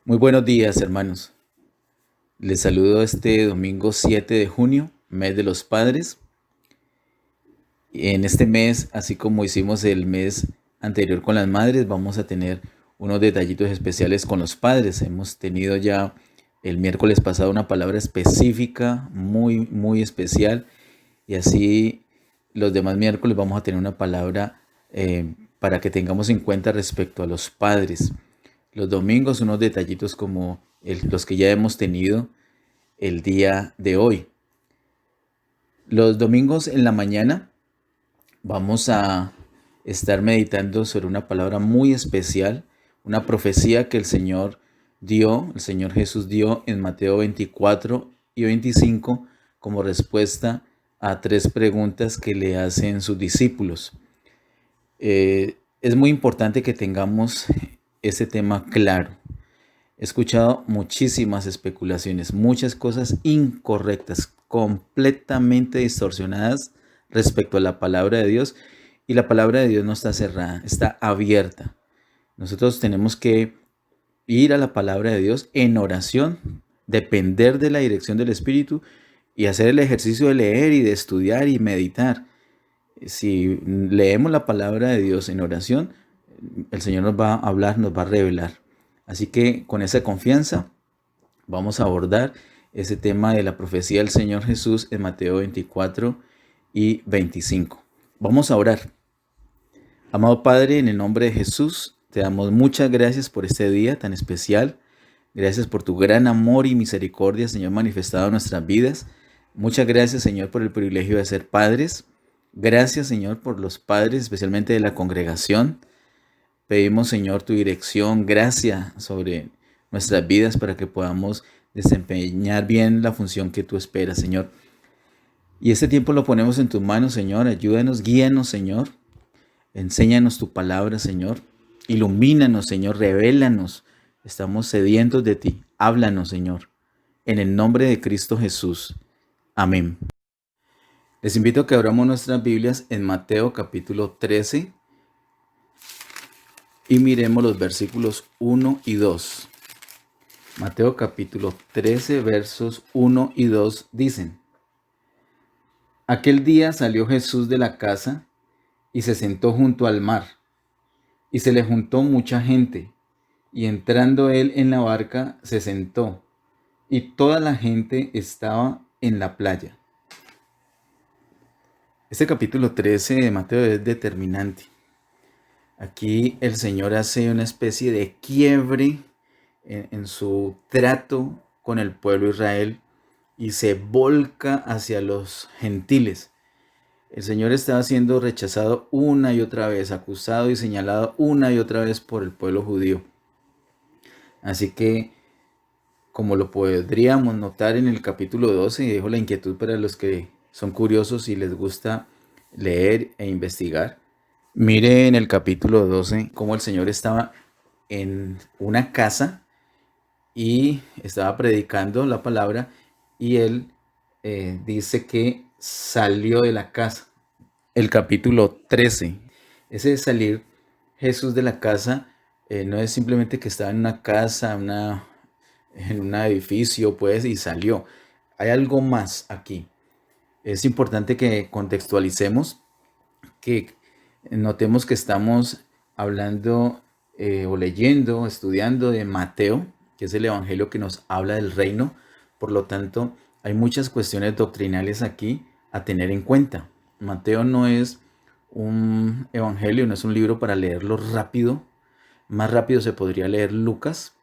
Muy buenos días, hermanos. Les saludo este domingo 7 de junio, mes de los padres. En este mes, así como hicimos el mes anterior con las madres, vamos a tener unos detallitos especiales con los padres. Hemos tenido ya el miércoles pasado una palabra específica, muy especial. Y así los demás miércoles vamos a tener una palabra para que tengamos en cuenta respecto a los padres. Los domingos unos detallitos como los que ya hemos tenido el día de hoy. Los domingos en la mañana vamos a estar meditando sobre una palabra muy especial, una profecía que el Señor Jesús dio en Mateo 24 y 25 como respuesta a tres preguntas que le hacen sus discípulos. Es muy importante que tengamos ese tema claro. He escuchado muchísimas especulaciones, muchas cosas incorrectas, completamente distorsionadas respecto a la palabra de Dios. Y la palabra de Dios no está cerrada, está abierta. Nosotros tenemos que ir a la palabra de Dios en oración, depender de la dirección del Espíritu y hacer el ejercicio de leer y de estudiar y meditar. Si leemos la palabra de Dios en oración, el Señor nos va a hablar, nos va a revelar. Así que con esa confianza vamos a abordar ese tema de la profecía del Señor Jesús en Mateo 24 y 25. Vamos a orar. Amado Padre, en el nombre de Jesús, te damos muchas gracias por este día tan especial. Gracias por tu gran amor y misericordia, Señor, manifestado en nuestras vidas. Muchas gracias, Señor, por el privilegio de ser padres. Gracias, Señor, por los padres, especialmente de la congregación. Pedimos, Señor, tu dirección, gracia sobre nuestras vidas para que podamos desempeñar bien la función que tú esperas, Señor. Y este tiempo lo ponemos en tus manos, Señor. Ayúdanos, guíanos, Señor. Enséñanos tu palabra, Señor. Ilumínanos, Señor. Revélanos. Estamos sedientos de ti. Háblanos, Señor. En el nombre de Cristo Jesús. Amén. Les invito a que abramos nuestras Biblias en Mateo capítulo 13 y miremos los versículos 1 y 2. Mateo capítulo 13 versos 1 y 2 dicen: Aquel día salió Jesús de la casa y se sentó junto al mar, y se le juntó mucha gente, y entrando él en la barca se sentó, y toda la gente estaba en la playa. Este capítulo 13 de Mateo es determinante. Aquí el Señor hace una especie de quiebre en su trato con el pueblo de Israel y se volca hacia los gentiles. El Señor estaba siendo rechazado una y otra vez, acusado y señalado una y otra vez por el pueblo judío. Así que, como lo podríamos notar en el capítulo 12, y dejo la inquietud para los que son curiosos y les gusta leer e investigar, mire en el capítulo 12 cómo el Señor estaba en una casa y estaba predicando la palabra y él dice que salió de la casa. El capítulo 13, ese salir Jesús de la casa no es simplemente que estaba en una casa, en un edificio, pues, y salió. Hay algo más aquí. Es importante que contextualicemos, que notemos que estamos hablando o leyendo, estudiando de Mateo, que es el evangelio que nos habla del reino. Por lo tanto, hay muchas cuestiones doctrinales aquí a tener en cuenta. Mateo no es un evangelio, no es un libro para leerlo rápido. Más rápido se podría leer Lucas.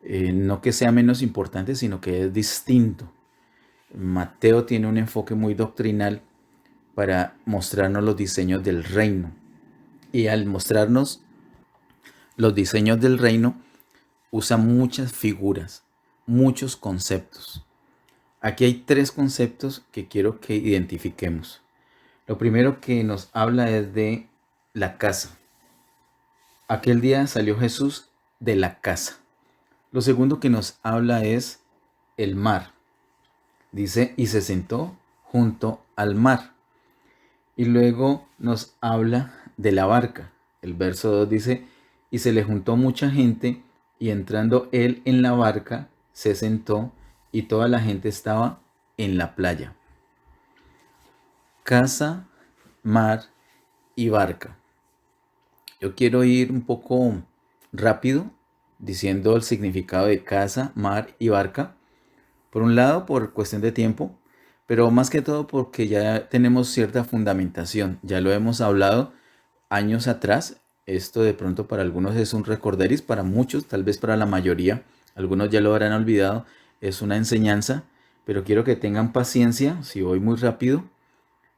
No que sea menos importante, sino que es distinto. Mateo tiene un enfoque muy doctrinal para mostrarnos los diseños del reino. Y al mostrarnos los diseños del reino, usa muchas figuras, muchos conceptos. Aquí hay tres conceptos que quiero que identifiquemos. Lo primero que nos habla es de la casa. Aquel día salió Jesús de la casa. Lo segundo que nos habla es el mar. Dice, y se sentó junto al mar. Y luego nos habla de la barca. El verso 2 dice, y se le juntó mucha gente y entrando él en la barca, se sentó y toda la gente estaba en la playa. Casa, mar y barca. Yo quiero ir un poco rápido diciendo el significado de casa, mar y barca. Por un lado, por cuestión de tiempo, pero más que todo porque ya tenemos cierta fundamentación. Ya lo hemos hablado años atrás. Esto de pronto para algunos es un recorderis, para muchos, tal vez para la mayoría, algunos ya lo habrán olvidado, es una enseñanza, pero quiero que tengan paciencia si voy muy rápido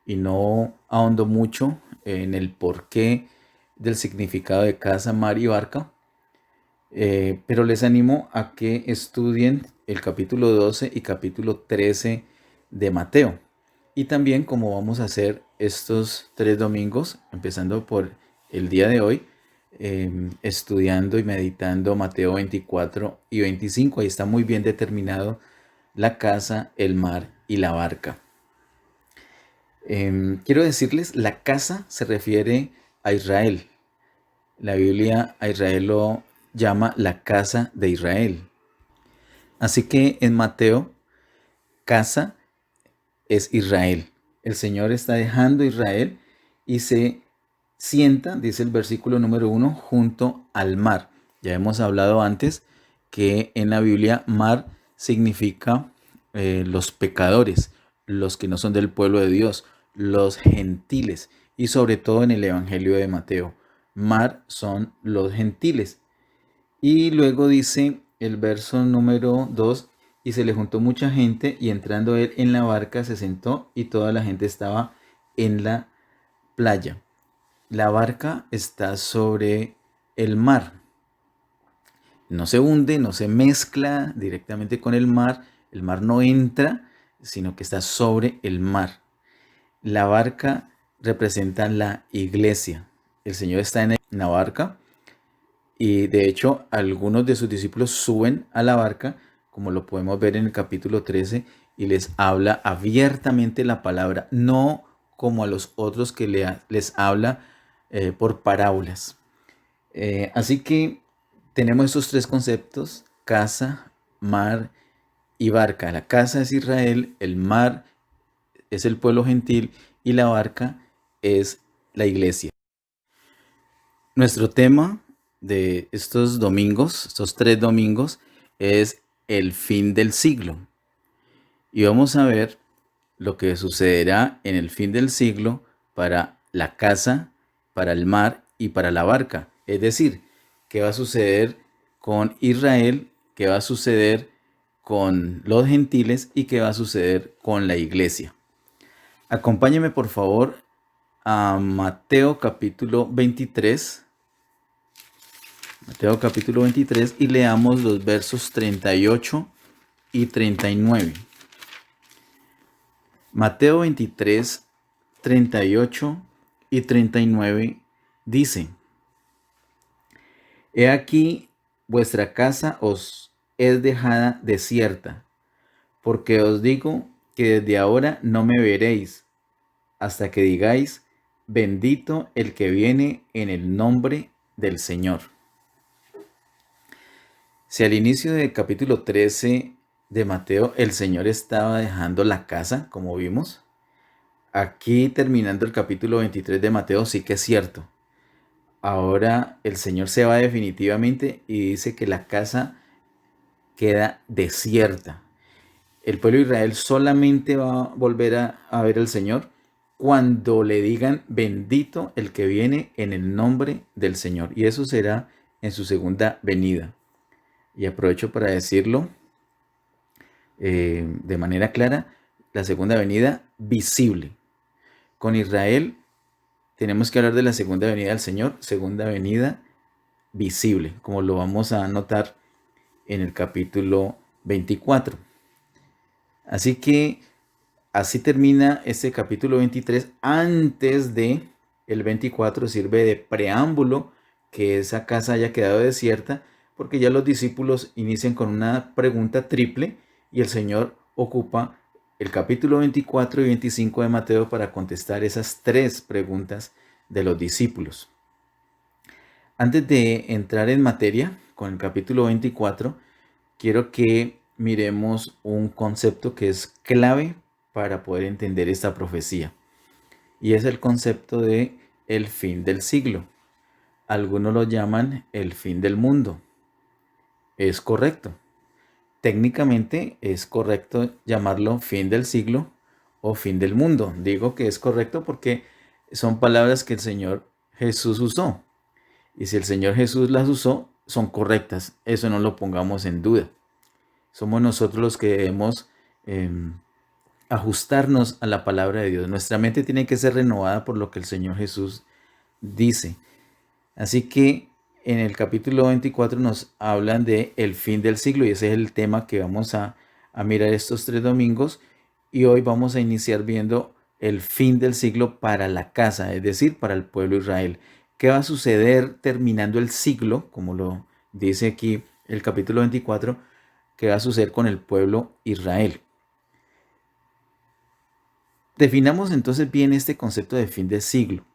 y no ahondo mucho en el porqué del significado de casa, mar y barca. Pero les animo a que estudien el capítulo 12 y capítulo 13 de Mateo. Y también, como vamos a hacer estos 3 domingos, empezando por el día de hoy, estudiando y meditando Mateo 24 y 25. Ahí está muy bien determinado la casa, el mar y la barca. Quiero decirles, la casa se refiere a Israel. La Biblia a Israel lo llama la casa de Israel. Así que en Mateo, casa es Israel. El Señor está dejando Israel y se sienta, dice el versículo número 1, junto al mar. Ya hemos hablado antes que en la Biblia mar significa los pecadores, los que no son del pueblo de Dios, los gentiles, y sobre todo en el Evangelio de Mateo, mar son los gentiles. Y luego dice el verso número 2, y se le juntó mucha gente, y entrando él en la barca se sentó, y toda la gente estaba en la playa. La barca está sobre el mar. No se hunde, no se mezcla directamente con el mar no entra, sino que está sobre el mar. La barca representa la iglesia. El Señor está en la barca. Y de hecho, algunos de sus discípulos suben a la barca, como lo podemos ver en el capítulo 13, y les habla abiertamente la palabra, no como a los otros que les habla por parábolas. Así que tenemos estos 3 conceptos: casa, mar y barca. La casa es Israel, el mar es el pueblo gentil y la barca es la iglesia. Nuestro tema de estos domingos, estos 3 domingos, es el fin del siglo. Y vamos a ver lo que sucederá en el fin del siglo para la casa, para el mar y para la barca. Es decir, qué va a suceder con Israel, qué va a suceder con los gentiles y qué va a suceder con la iglesia. Acompáñeme por favor a Mateo capítulo 23. Mateo capítulo 23 y leamos los versos 38 y 39. Mateo 23, 38 y 39 dice: He aquí vuestra casa os es dejada desierta, porque os digo que desde ahora no me veréis, hasta que digáis, bendito el que viene en el nombre del Señor. Si al inicio del capítulo 13 de Mateo el Señor estaba dejando la casa, como vimos, aquí terminando el capítulo 23 de Mateo sí que es cierto. Ahora el Señor se va definitivamente y dice que la casa queda desierta. El pueblo de Israel solamente va a volver a ver al Señor cuando le digan bendito el que viene en el nombre del Señor. Y eso será en su segunda venida. Y aprovecho para decirlo de manera clara, la segunda venida visible. Con Israel tenemos que hablar de la segunda venida del Señor, segunda venida visible, como lo vamos a notar en el capítulo 24. Así que así termina este capítulo 23. Antes de el 24 sirve de preámbulo que esa casa haya quedado desierta, porque ya los discípulos inician con una pregunta triple y el Señor ocupa el capítulo 24 y 25 de Mateo para contestar esas 3 preguntas de los discípulos. Antes de entrar en materia con el capítulo 24, quiero que miremos un concepto que es clave para poder entender esta profecía. Y es el concepto de el fin del siglo. Algunos lo llaman el fin del mundo. Es correcto. Técnicamente es correcto llamarlo fin del siglo o fin del mundo. Digo que es correcto porque son palabras que el Señor Jesús usó. Y si el Señor Jesús las usó, son correctas. Eso no lo pongamos en duda. Somos nosotros los que debemos ajustarnos a la palabra de Dios. Nuestra mente tiene que ser renovada por lo que el Señor Jesús dice. Así que en el capítulo 24 nos hablan de el fin del siglo y ese es el tema que vamos a mirar estos 3 domingos. Y hoy vamos a iniciar viendo el fin del siglo para la casa, es decir, para el pueblo de Israel. ¿Qué va a suceder terminando el siglo? Como lo dice aquí el capítulo 24, ¿qué va a suceder con el pueblo Israel? Definamos entonces bien este concepto de fin del siglo.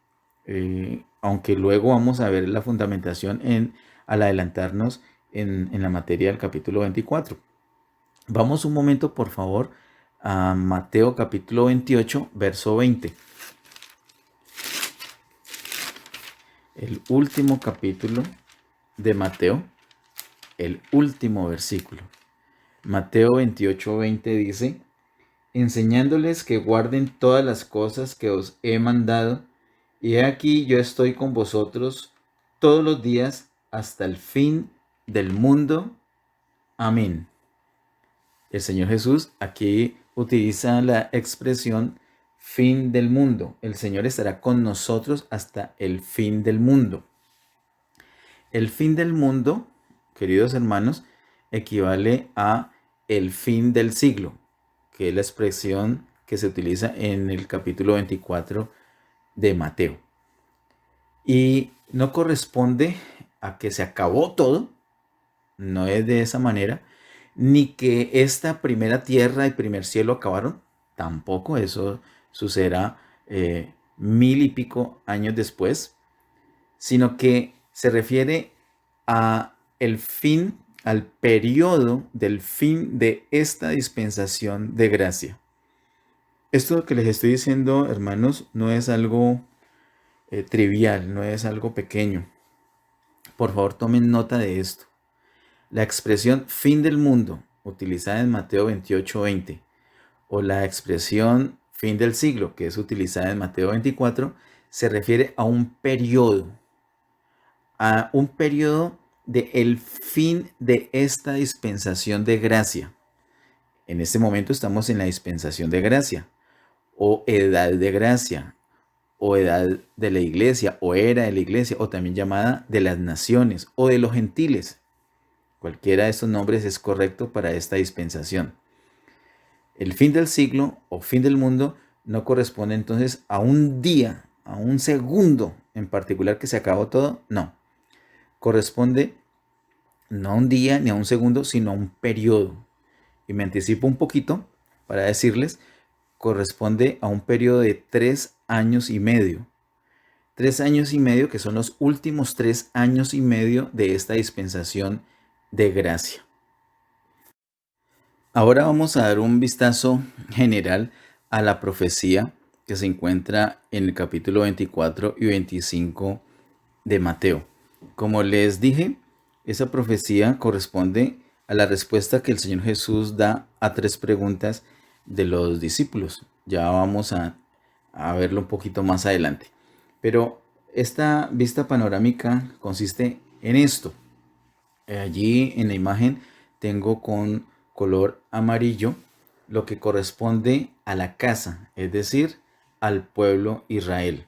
Aunque luego vamos a ver la fundamentación al adelantarnos en la materia del capítulo 24. Vamos un momento, por favor, a Mateo capítulo 28, verso 20. El último capítulo de Mateo, el último versículo. Mateo 28, 20 dice: enseñándoles que guarden todas las cosas que os he mandado, y he aquí yo estoy con vosotros todos los días hasta el fin del mundo. Amén. El Señor Jesús aquí utiliza la expresión fin del mundo. El Señor estará con nosotros hasta el fin del mundo. El fin del mundo, queridos hermanos, equivale a el fin del siglo, que es la expresión que se utiliza en el capítulo 24 de Mateo. Y no corresponde a que se acabó todo, no es de esa manera, ni que esta primera tierra y primer cielo acabaron, tampoco, eso sucederá 1000 y pico años después, sino que se refiere a el fin, al periodo del fin de esta dispensación de gracia. Esto que les estoy diciendo, hermanos, no es algo trivial, no es algo pequeño. Por favor, tomen nota de esto. La expresión fin del mundo, utilizada en Mateo 28, 20, o la expresión fin del siglo, que es utilizada en Mateo 24, se refiere a un periodo de el fin de esta dispensación de gracia. En este momento estamos en la dispensación de gracia, o edad de gracia, o edad de la iglesia, o era de la iglesia, o también llamada de las naciones, o de los gentiles. Cualquiera de estos nombres es correcto para esta dispensación. El fin del siglo o fin del mundo no corresponde entonces a un día, a un segundo en particular que se acabó todo, no. Corresponde no a un día ni a un segundo, sino a un periodo. Y me anticipo un poquito para decirles, corresponde a un periodo de 3 años y medio. 3 años y medio que son los últimos 3 años y medio de esta dispensación de gracia. Ahora vamos a dar un vistazo general a la profecía que se encuentra en el capítulo 24 y 25 de Mateo. Como les dije, esa profecía corresponde a la respuesta que el Señor Jesús da a 3 preguntas de los discípulos. Ya vamos a verlo un poquito más adelante. Pero esta vista panorámica consiste en esto. Allí en la imagen tengo con color amarillo lo que corresponde a la casa, es decir, al pueblo Israel.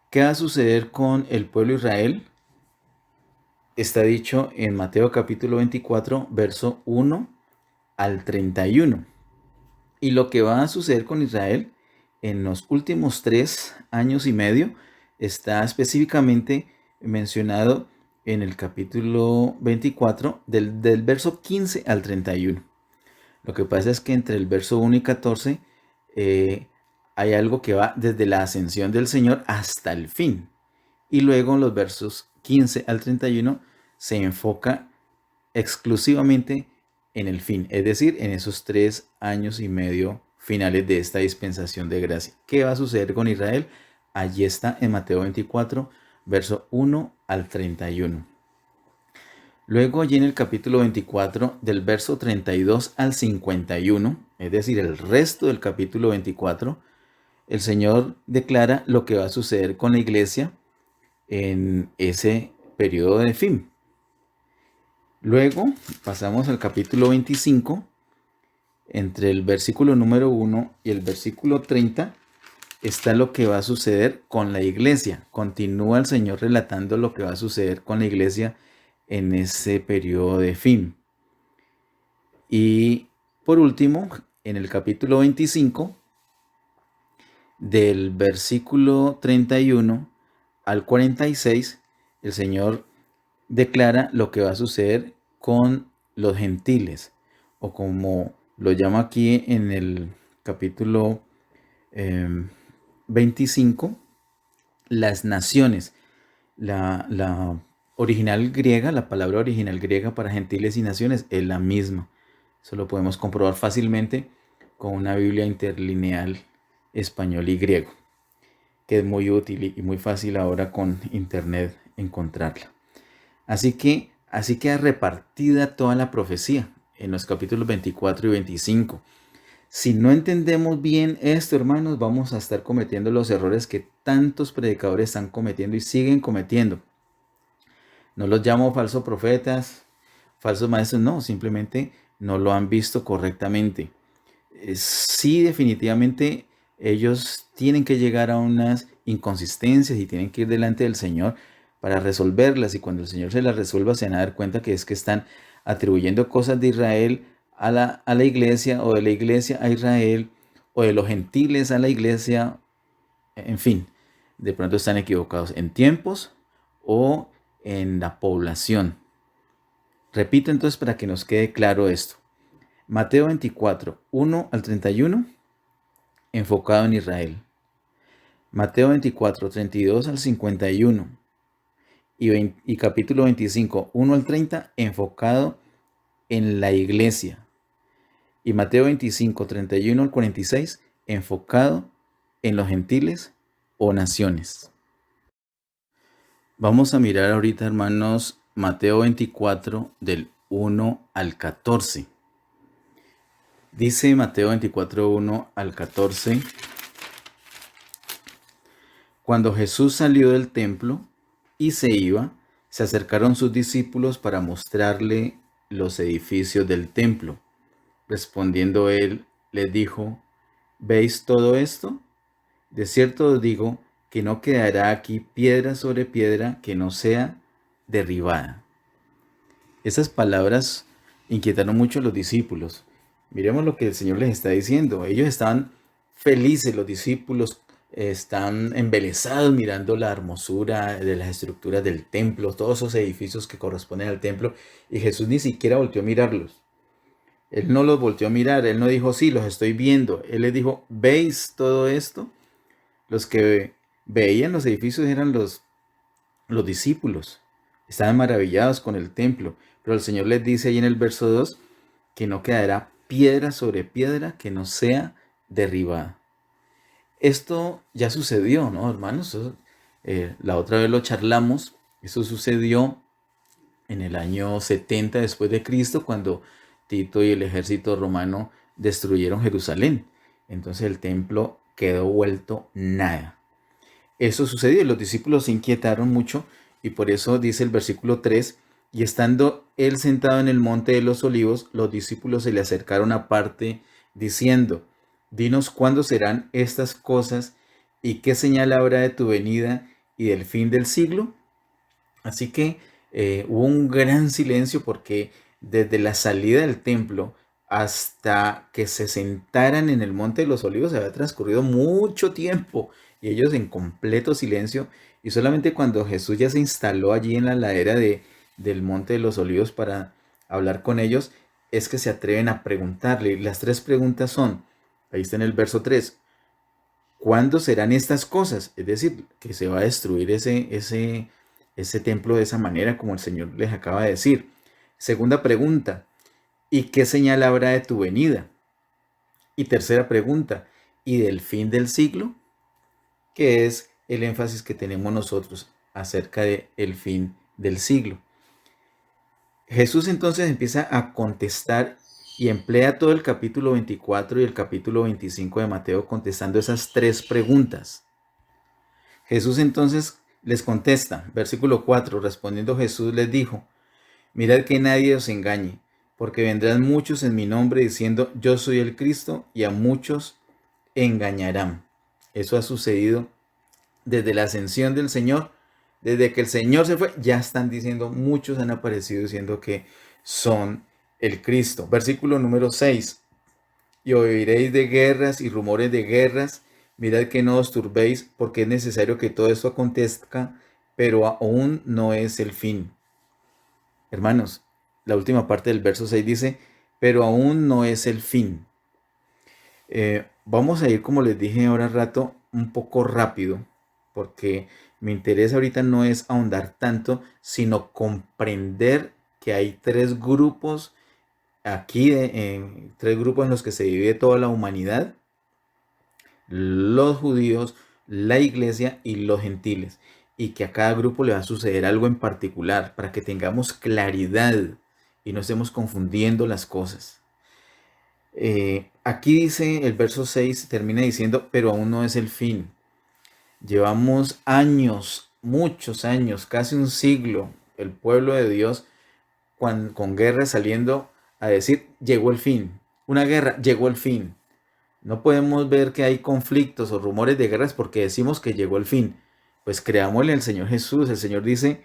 ¿Qué va a suceder con el pueblo Israel? Está dicho en Mateo capítulo 24, verso 1 al 31. Y lo que va a suceder con Israel en los últimos 3 años y medio está específicamente mencionado en el capítulo 24 del verso 15 al 31. Lo que pasa es que entre el verso 1 y 14 hay algo que va desde la ascensión del Señor hasta el fin. Y luego en los versos 15 al 31 se enfoca exclusivamente en el fin, es decir, en esos 3 años y medio finales de esta dispensación de gracia. ¿Qué va a suceder con Israel? Allí está en Mateo 24, verso 1 al 31. Luego allí en el capítulo 24, del verso 32 al 51, es decir, el resto del capítulo 24, el Señor declara lo que va a suceder con la iglesia en ese periodo de fin. Luego pasamos al capítulo 25, entre el versículo número 1 y el versículo 30, está lo que va a suceder con la iglesia. Continúa el Señor relatando lo que va a suceder con la iglesia en ese periodo de fin. Y por último, en el capítulo 25, del versículo 31 al 46, el Señor declara lo que va a suceder con los gentiles, o como lo llama aquí en el capítulo 25, las naciones. La original griega, la palabra original griega para gentiles y naciones es la misma. Eso lo podemos comprobar fácilmente con una Biblia interlineal español y griego, que es muy útil y muy fácil ahora con internet encontrarla. Así queda repartida toda la profecía en los capítulos 24 y 25. Si no entendemos bien esto, hermanos, vamos a estar cometiendo los errores que tantos predicadores están cometiendo y siguen cometiendo. No los llamo falsos profetas, falsos maestros, no, simplemente no lo han visto correctamente. Sí, definitivamente ellos tienen que llegar a unas inconsistencias y tienen que ir delante del Señor para resolverlas, y cuando el Señor se las resuelva se van a dar cuenta que es que están atribuyendo cosas de Israel a la iglesia, o de la iglesia a Israel, o de los gentiles a la iglesia. En fin, de pronto están equivocados en tiempos o en la población. Repito entonces para que nos quede claro esto. Mateo 24, 1 al 31, enfocado en Israel. Mateo 24, 32 al 51 y capítulo 25, 1 al 30, enfocado en la iglesia. Y Mateo 25, 31 al 46, enfocado en los gentiles o naciones. Vamos a mirar ahorita, hermanos, Mateo 24, del 1 al 14. Dice Mateo 24, 1 al 14: Cuando Jesús salió del templo y se iba, se acercaron sus discípulos para mostrarle los edificios del templo. Respondiendo él, les dijo: ¿Veis todo esto? De cierto os digo que no quedará aquí piedra sobre piedra que no sea derribada. Esas palabras inquietaron mucho a los discípulos. Miremos lo que el Señor les está diciendo. Ellos estaban felices, los discípulos están embelesados mirando la hermosura de las estructuras del templo, todos esos edificios que corresponden al templo, y Jesús ni siquiera volteó a mirarlos. Él no los volteó a mirar, él no dijo: sí, los estoy viendo. Él les dijo: ¿veis todo esto? Los que veían los edificios eran los discípulos. Estaban maravillados con el templo. Pero el Señor les dice ahí en el verso 2 que no quedará piedra sobre piedra que no sea derribada. Esto ya sucedió, ¿no, hermanos? La otra vez lo charlamos. Eso sucedió en el año 70 después de Cristo, cuando Tito y el ejército romano destruyeron Jerusalén. Entonces el templo quedó vuelto nada. Eso sucedió y los discípulos se inquietaron mucho, y por eso dice el versículo 3: y estando él sentado en el monte de los olivos, los discípulos se le acercaron aparte diciendo: dinos cuándo serán estas cosas y qué señal habrá de tu venida y del fin del siglo. Así que hubo un gran silencio, porque desde la salida del templo hasta que se sentaran en el monte de los olivos había transcurrido mucho tiempo, y ellos en completo silencio, y solamente cuando Jesús ya se instaló allí en la ladera del monte de los olivos para hablar con ellos, es que se atreven a preguntarle. Las 3 preguntas son, ahí está en el verso 3: ¿cuándo serán estas cosas? Es decir, que se va a destruir ese templo de esa manera como el Señor les acaba de decir. Segunda pregunta, ¿y qué señal habrá de tu venida? Y tercera pregunta, ¿y del fin del siglo? Que es el énfasis que tenemos nosotros acerca del fin del siglo. Jesús entonces empieza a contestar y emplea todo el capítulo 24 y el capítulo 25 de Mateo contestando esas tres preguntas. Jesús entonces les contesta, versículo 4, respondiendo Jesús les dijo, mirad que nadie os engañe, porque vendrán muchos en mi nombre diciendo, yo soy el Cristo, y a muchos engañarán. Eso ha sucedido desde la ascensión del Señor. Desde que el Señor se fue, ya están diciendo, muchos han aparecido diciendo que son el Cristo. Versículo número 6. Y oiréis de guerras y rumores de guerras. Mirad que no os turbéis, porque es necesario que todo esto acontezca, pero aún no es el fin. Hermanos, la última parte del verso 6 dice, pero aún no es el fin. Vamos a ir, como les dije ahora rato, un poco rápido, porque mi interés ahorita no es ahondar tanto, sino comprender que hay tres grupos aquí, tres grupos en los que se divide toda la humanidad: los judíos, la iglesia y los gentiles, y que a cada grupo le va a suceder algo en particular para que tengamos claridad y no estemos confundiendo las cosas. Aquí dice el verso 6, termina diciendo, pero aún no es el fin. Llevamos años, muchos años, casi un siglo, el pueblo de Dios con guerra saliendo a decir, llegó el fin. Una guerra, llegó el fin. No podemos ver que hay conflictos o rumores de guerras porque decimos que llegó el fin. Pues creámosle al Señor Jesús. El Señor dice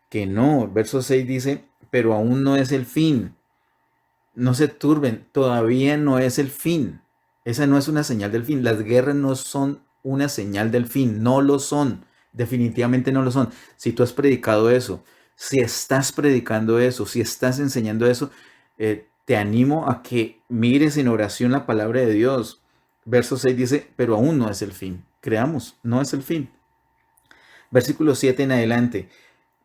que no. El verso 6 dice, pero aún no es el fin. No se turben, todavía no es el fin. Esa no es una señal del fin. Las guerras no son una señal del fin, no lo son. Definitivamente no lo son. Si tú has predicado eso, si estás predicando eso, si estás enseñando eso, te animo a que mires en oración la palabra de Dios. Verso 6 dice, pero aún no es el fin. Creamos, no es el fin. Versículo 7 en adelante,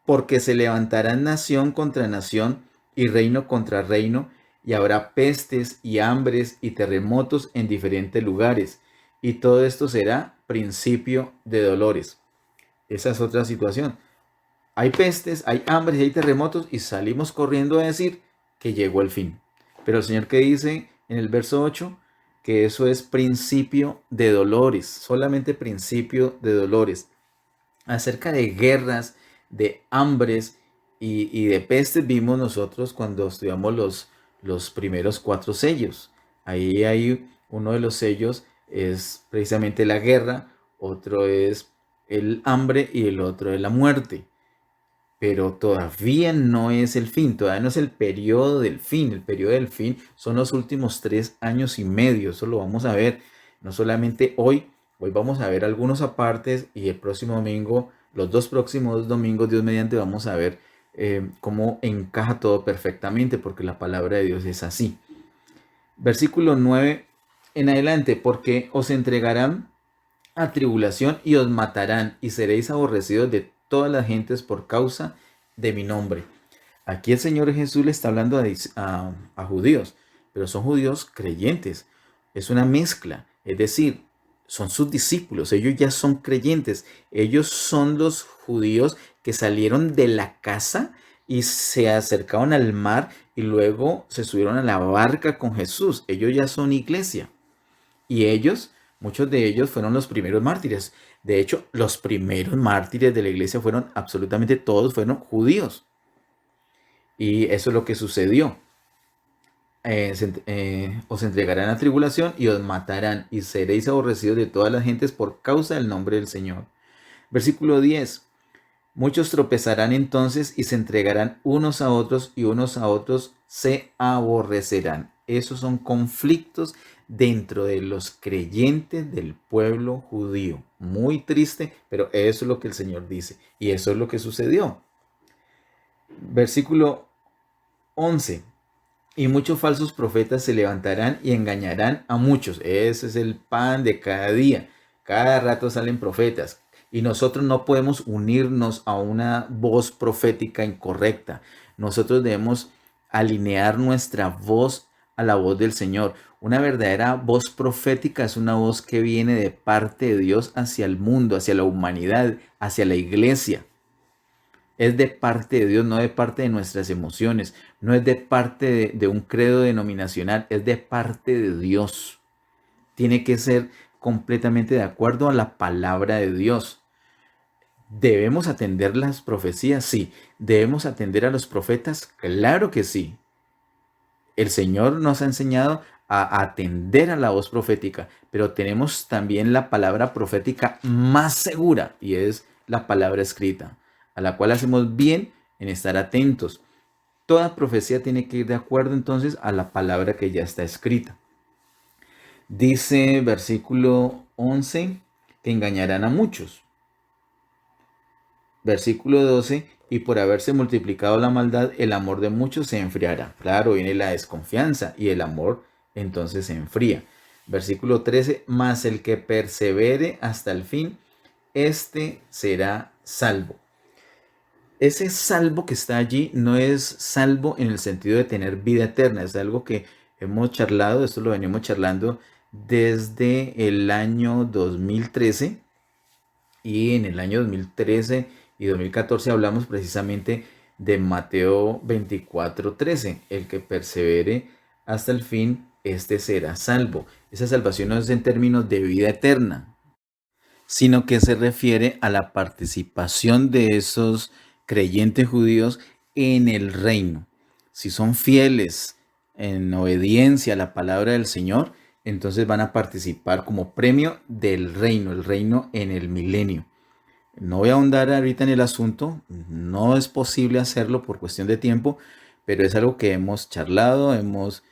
porque se levantará nación contra nación y reino contra reino, y habrá pestes y hambres y terremotos en diferentes lugares, y todo esto será principio de dolores. Esa es otra situación. Hay pestes, hay hambres y hay terremotos, y salimos corriendo a decir que llegó el fin. Pero el Señor, que dice en el verso 8, que eso es principio de dolores, solamente principio de dolores. Acerca de guerras, de hambres y de pestes vimos nosotros cuando estudiamos los primeros 4 sellos. Ahí hay uno de los sellos, es precisamente la guerra, otro es el hambre y el otro es la muerte. Pero todavía no es el fin, todavía no es el periodo del fin. El periodo del fin son los últimos 3 años y medio. Eso lo vamos a ver no solamente hoy vamos a ver algunos apartes, y el próximo domingo, los 2 próximos domingos, Dios mediante, vamos a ver cómo encaja todo perfectamente, porque la palabra de Dios es así. Versículo 9 en adelante, porque os entregarán a tribulación y os matarán, y seréis aborrecidos de todas las gentes por causa de mi nombre. Aquí el Señor Jesús le está hablando a judíos, pero son judíos creyentes. Es una mezcla, es decir, son sus discípulos, ellos ya son creyentes. Ellos son los judíos que salieron de la casa y se acercaron al mar y luego se subieron a la barca con Jesús. Ellos ya son iglesia. Y ellos, muchos de ellos fueron los primeros mártires. De hecho, los primeros mártires de la iglesia fueron absolutamente todos, fueron judíos. Y eso es lo que sucedió. Os entregarán a tribulación y os matarán, y seréis aborrecidos de todas las gentes por causa del nombre del Señor. Versículo 10. Muchos tropezarán entonces y se entregarán unos a otros, y unos a otros se aborrecerán. Esos son conflictos dentro de los creyentes del pueblo judío. Muy triste, pero eso es lo que el Señor dice. Y eso es lo que sucedió. Versículo 11. Y muchos falsos profetas se levantarán y engañarán a muchos. Ese es el pan de cada día. Cada rato salen profetas. Y nosotros no podemos unirnos a una voz profética incorrecta. Nosotros debemos alinear nuestra voz a la voz del Señor. Una verdadera voz profética es una voz que viene de parte de Dios hacia el mundo, hacia la humanidad, hacia la iglesia. Es de parte de Dios, no de parte de nuestras emociones, no es de parte de un credo denominacional, es de parte de Dios. Tiene que ser completamente de acuerdo a la palabra de Dios. ¿Debemos atender las profecías? Sí. ¿Debemos atender a los profetas? Claro que sí. El Señor nos ha enseñado a atender a la voz profética, pero tenemos también la palabra profética más segura y es la palabra escrita, a la cual hacemos bien en estar atentos. Toda profecía tiene que ir de acuerdo entonces a la palabra que ya está escrita. Dice versículo 11 que engañarán a muchos. Versículo 12, y por haberse multiplicado la maldad, el amor de muchos se enfriará. Claro, viene la desconfianza y el amor entonces se enfría. Versículo 13, mas el que persevere hasta el fin, este será salvo. Ese salvo que está allí no es salvo en el sentido de tener vida eterna, es algo que hemos charlado, esto lo venimos charlando desde el año 2013 y en el año 2013 y 2014 hablamos precisamente de Mateo 24:13, el que persevere hasta el fin, este será salvo. Esa salvación no es en términos de vida eterna, sino que se refiere a la participación de esos creyentes judíos en el reino. Si son fieles en obediencia a la palabra del Señor, entonces van a participar como premio del reino, el reino en el milenio. No voy a ahondar ahorita en el asunto, no es posible hacerlo por cuestión de tiempo, pero es algo que hemos charlado, hemos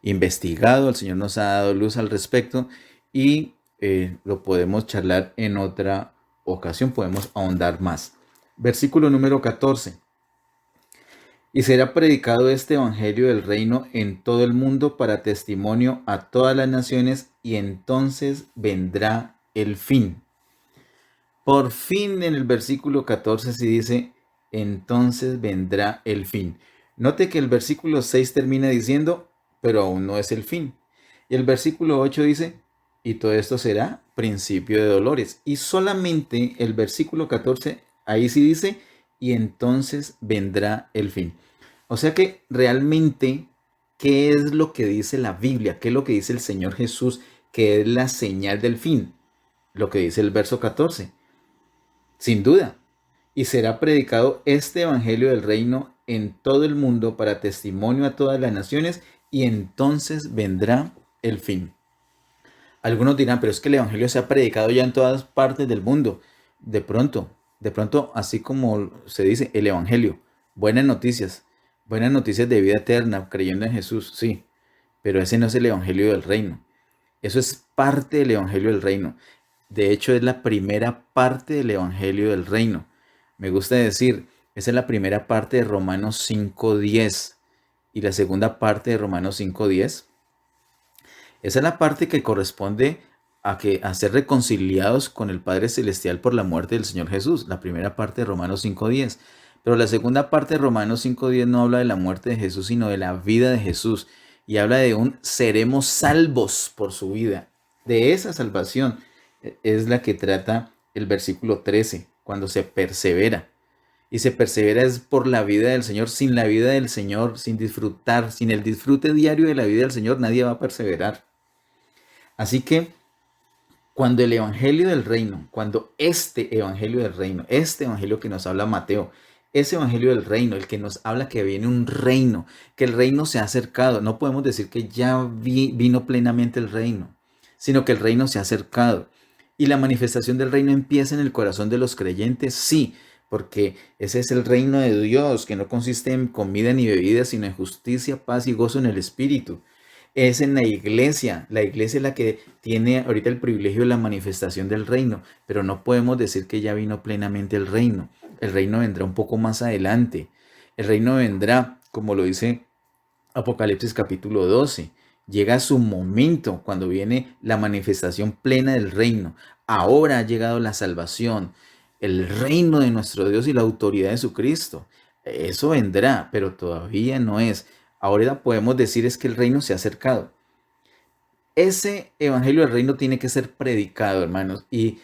investigado, el Señor nos ha dado luz al respecto y lo podemos charlar en otra ocasión, podemos ahondar más. Versículo número 14. Y será predicado este evangelio del reino en todo el mundo para testimonio a todas las naciones y entonces vendrá el fin. Por fin en el versículo 14 se dice, entonces vendrá el fin. Note que el versículo 6 termina diciendo, pero aún no es el fin. Y el versículo 8 dice, y todo esto será principio de dolores. Y solamente el versículo 14, ahí sí dice, y entonces vendrá el fin. O sea que realmente, ¿qué es lo que dice la Biblia? ¿Qué es lo que dice el Señor Jesús? ¿Qué es la señal del fin? Lo que dice el verso 14. Sin duda. Y será predicado este evangelio del reino en todo el mundo para testimonio a todas las naciones y entonces vendrá el fin. Algunos dirán, pero es que el evangelio se ha predicado ya en todas partes del mundo. De pronto, así como se dice, el evangelio, buenas noticias de vida eterna, creyendo en Jesús, sí, pero ese no es el evangelio del reino. Eso es parte del evangelio del reino. De hecho, es la primera parte del evangelio del reino. Me gusta decir, esa es la primera parte de Romanos 5:10 y la segunda parte de Romanos 5:10. Esa es la parte que corresponde a ser reconciliados con el Padre Celestial por la muerte del Señor Jesús. La primera parte de Romanos 5:10. Pero la segunda parte de Romanos 5:10 no habla de la muerte de Jesús, sino de la vida de Jesús. Y habla de un seremos salvos por su vida. De esa salvación es la que trata el versículo 13, cuando se persevera. Y se persevera es por la vida del Señor. Sin la vida del Señor, sin disfrutar, sin el disfrute diario de la vida del Señor, nadie va a perseverar. Así que cuando el evangelio del reino, cuando este evangelio del reino, este evangelio que nos habla Mateo, ese evangelio del reino, el que nos habla que viene un reino, que el reino se ha acercado, no podemos decir que ya vino plenamente el reino, sino que el reino se ha acercado. Y la manifestación del reino empieza en el corazón de los creyentes, sí, porque ese es el reino de Dios, que no consiste en comida ni bebida, sino en justicia, paz y gozo en el Espíritu. Es en la iglesia es la que tiene ahorita el privilegio de la manifestación del reino, pero no podemos decir que ya vino plenamente el reino. El reino vendrá un poco más adelante. El reino vendrá, como lo dice Apocalipsis capítulo 12. Llega su momento cuando viene la manifestación plena del reino. Ahora ha llegado la salvación, el reino de nuestro Dios y la autoridad de su Cristo. Eso vendrá, pero todavía no es. Ahora podemos decir es que el reino se ha acercado. Ese evangelio del reino tiene que ser predicado, hermanos, y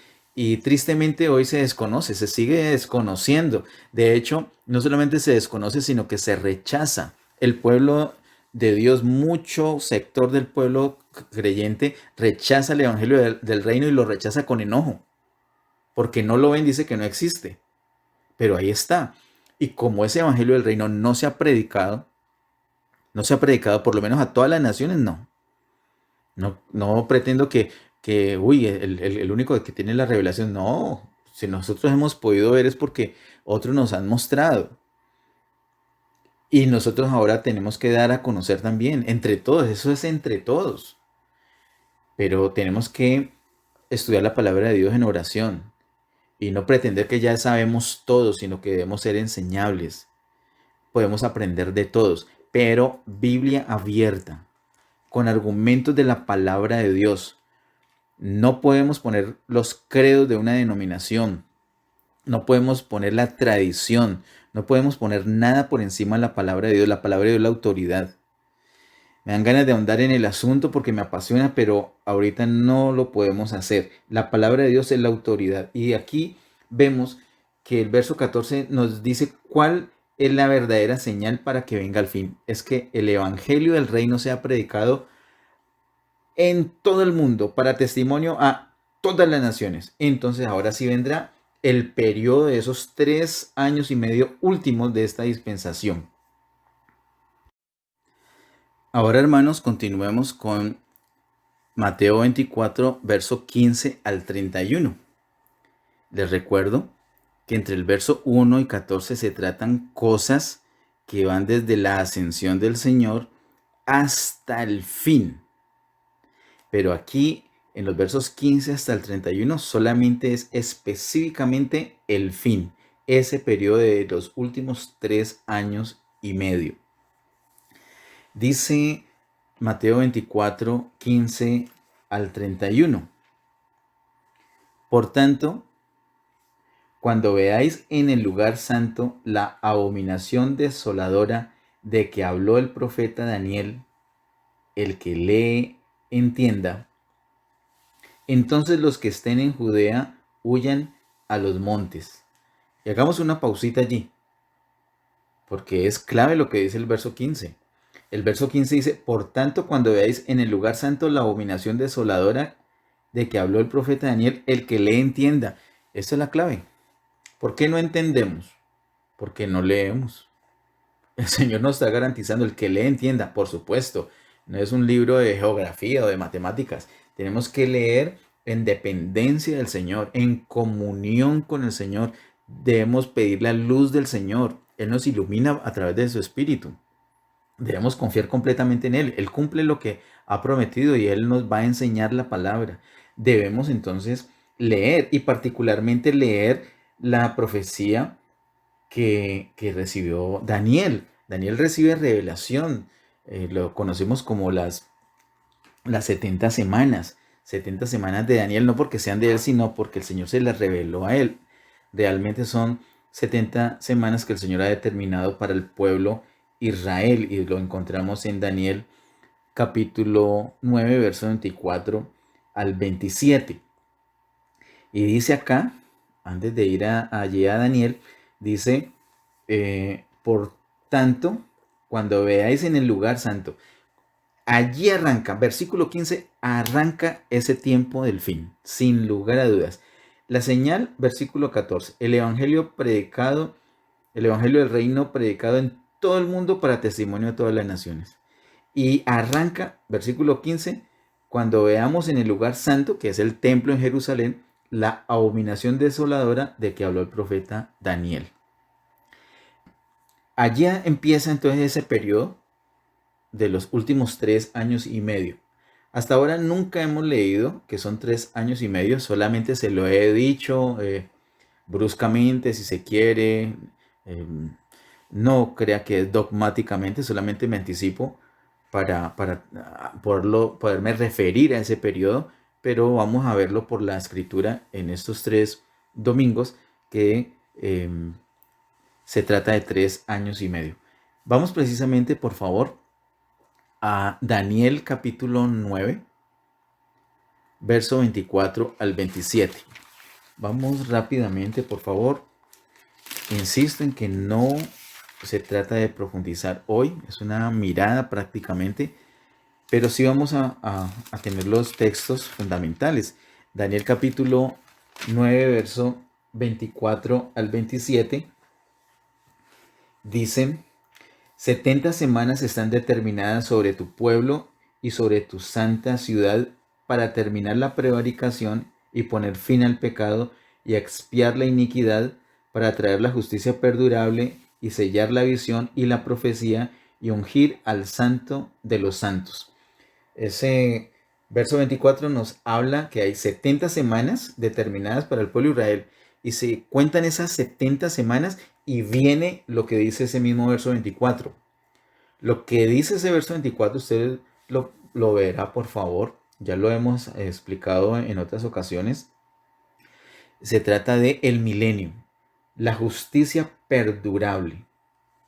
tristemente hoy se desconoce, se sigue desconociendo. De hecho, no solamente se desconoce, sino que se rechaza. El pueblo de Dios, mucho sector del pueblo creyente, rechaza el evangelio del reino y lo rechaza con enojo, porque no lo ven, dice que no existe, pero ahí está. Y como ese evangelio del reino no se ha predicado, no se ha predicado por lo menos a todas las naciones, no. No pretendo uy, el único que tiene la revelación, no. Si nosotros hemos podido ver es porque otros nos han mostrado. Y nosotros ahora tenemos que dar a conocer también, entre todos, eso es entre todos. Pero tenemos que estudiar la palabra de Dios en oración y no pretender que ya sabemos todo, sino que debemos ser enseñables. Podemos aprender de todos, pero Biblia abierta, con argumentos de la palabra de Dios. No podemos poner los credos de una denominación, no podemos poner la tradición, no podemos poner nada por encima de la palabra de Dios. La palabra de Dios es la autoridad. Me dan ganas de ahondar en el asunto porque me apasiona, pero ahorita no lo podemos hacer. La palabra de Dios es la autoridad. Y aquí vemos que el verso 14 nos dice cuál es la verdadera señal para que venga el fin. Es que el evangelio del reino sea predicado en todo el mundo para testimonio a todas las naciones. Entonces ahora sí vendrá el periodo de esos 3 años y medio últimos de esta dispensación. Ahora, hermanos, continuemos con Mateo 24, verso 15 al 31. Les recuerdo que entre el verso 1 y 14 se tratan cosas que van desde la ascensión del Señor hasta el fin. Pero aquí, en los versos 15 hasta el 31, solamente es específicamente el fin, ese periodo de los últimos 3 años y medio. Dice Mateo 24, 15 al 31. Por tanto, cuando veáis en el lugar santo la abominación desoladora de que habló el profeta Daniel, el que lee entienda, entonces los que estén en Judea huyan a los montes. Y hagamos una pausita allí, porque es clave lo que dice el verso 15. El verso 15 dice, por tanto, cuando veáis en el lugar santo la abominación desoladora de que habló el profeta Daniel, el que lee entienda. Esa es la clave. ¿Por qué no entendemos? Porque no leemos. El Señor nos está garantizando el que lee entienda, por supuesto. No es un libro de geografía o de matemáticas. Tenemos que leer en dependencia del Señor, en comunión con el Señor. Debemos pedir la luz del Señor. Él nos ilumina a través de su Espíritu. Debemos confiar completamente en Él. Él cumple lo que ha prometido y Él nos va a enseñar la palabra. Debemos entonces leer y particularmente leer la profecía que recibió Daniel. Daniel recibe revelación. Lo conocemos como las 70 semanas. 70 semanas de Daniel, no porque sean de él, sino porque el Señor se las reveló a él. Realmente son 70 semanas que el Señor ha determinado para el pueblo Israel y lo encontramos en Daniel capítulo 9, verso 24 al 27. Y dice acá, antes de ir allí a Daniel, dice, por tanto, cuando veáis en el lugar santo, allí arranca, versículo 15, arranca ese tiempo del fin, sin lugar a dudas. La señal, versículo 14, el evangelio predicado, el evangelio del reino predicado en todo el mundo para testimonio de todas las naciones. Y arranca, versículo 15, cuando veamos en el lugar santo, que es el templo en Jerusalén, la abominación desoladora de que habló el profeta Daniel. Allí empieza entonces ese periodo de los últimos 3 años y medio. Hasta ahora nunca hemos leído que son 3 años y medio, solamente se lo he dicho bruscamente, si se quiere. eh, no crea que es dogmáticamente, solamente me anticipo para poderme referir a ese periodo, pero vamos a verlo por la escritura en estos 3 domingos que se trata de 3 años y medio. Vamos precisamente, por favor, a Daniel capítulo 9, verso 24 al 27. Vamos rápidamente, por favor. Insisto en que no se trata de profundizar hoy, es una mirada prácticamente, pero sí vamos a tener los textos fundamentales. Daniel capítulo 9, verso 24 al 27, dicen: 70 semanas están determinadas sobre tu pueblo y sobre tu santa ciudad para terminar la prevaricación y poner fin al pecado y expiar la iniquidad, para traer la justicia perdurable y sellar la visión y la profecía y ungir al santo de los santos. Ese verso 24 nos habla que hay 70 semanas determinadas para el pueblo de Israel y se cuentan esas 70 semanas y viene lo que dice ese mismo verso 24. Lo que dice ese verso 24, usted lo verá, por favor. Ya lo hemos explicado en otras ocasiones. Se trata de el milenio, la justicia perdurable.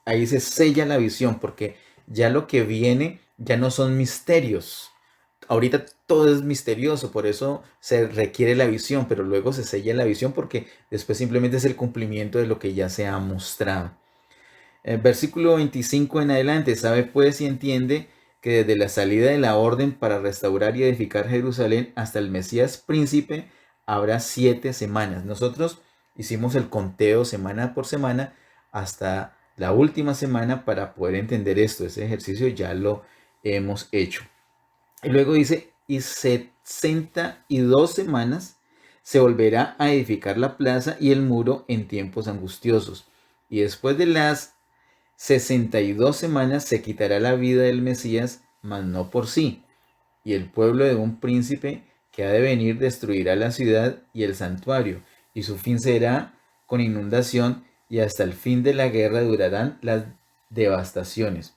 Ahí se sella la visión, porque ya lo que viene ya no son misterios. Ahorita todo es misterioso, por eso se requiere la visión, pero luego se sella la visión porque después simplemente es el cumplimiento de lo que ya se ha mostrado. Versículo 25 en adelante: sabe pues y entiende que desde la salida de la orden para restaurar y edificar Jerusalén hasta el Mesías príncipe habrá 7 semanas. Nosotros hicimos el conteo semana por semana hasta la última semana para poder entender esto. Ese ejercicio ya lo hemos hecho. Y luego dice: y 62 semanas se volverá a edificar la plaza y el muro en tiempos angustiosos. Y después de las 62 semanas se quitará la vida del Mesías, mas no por sí. Y el pueblo de un príncipe que ha de venir destruirá la ciudad y el santuario, y su fin será con inundación, y hasta el fin de la guerra durarán las devastaciones.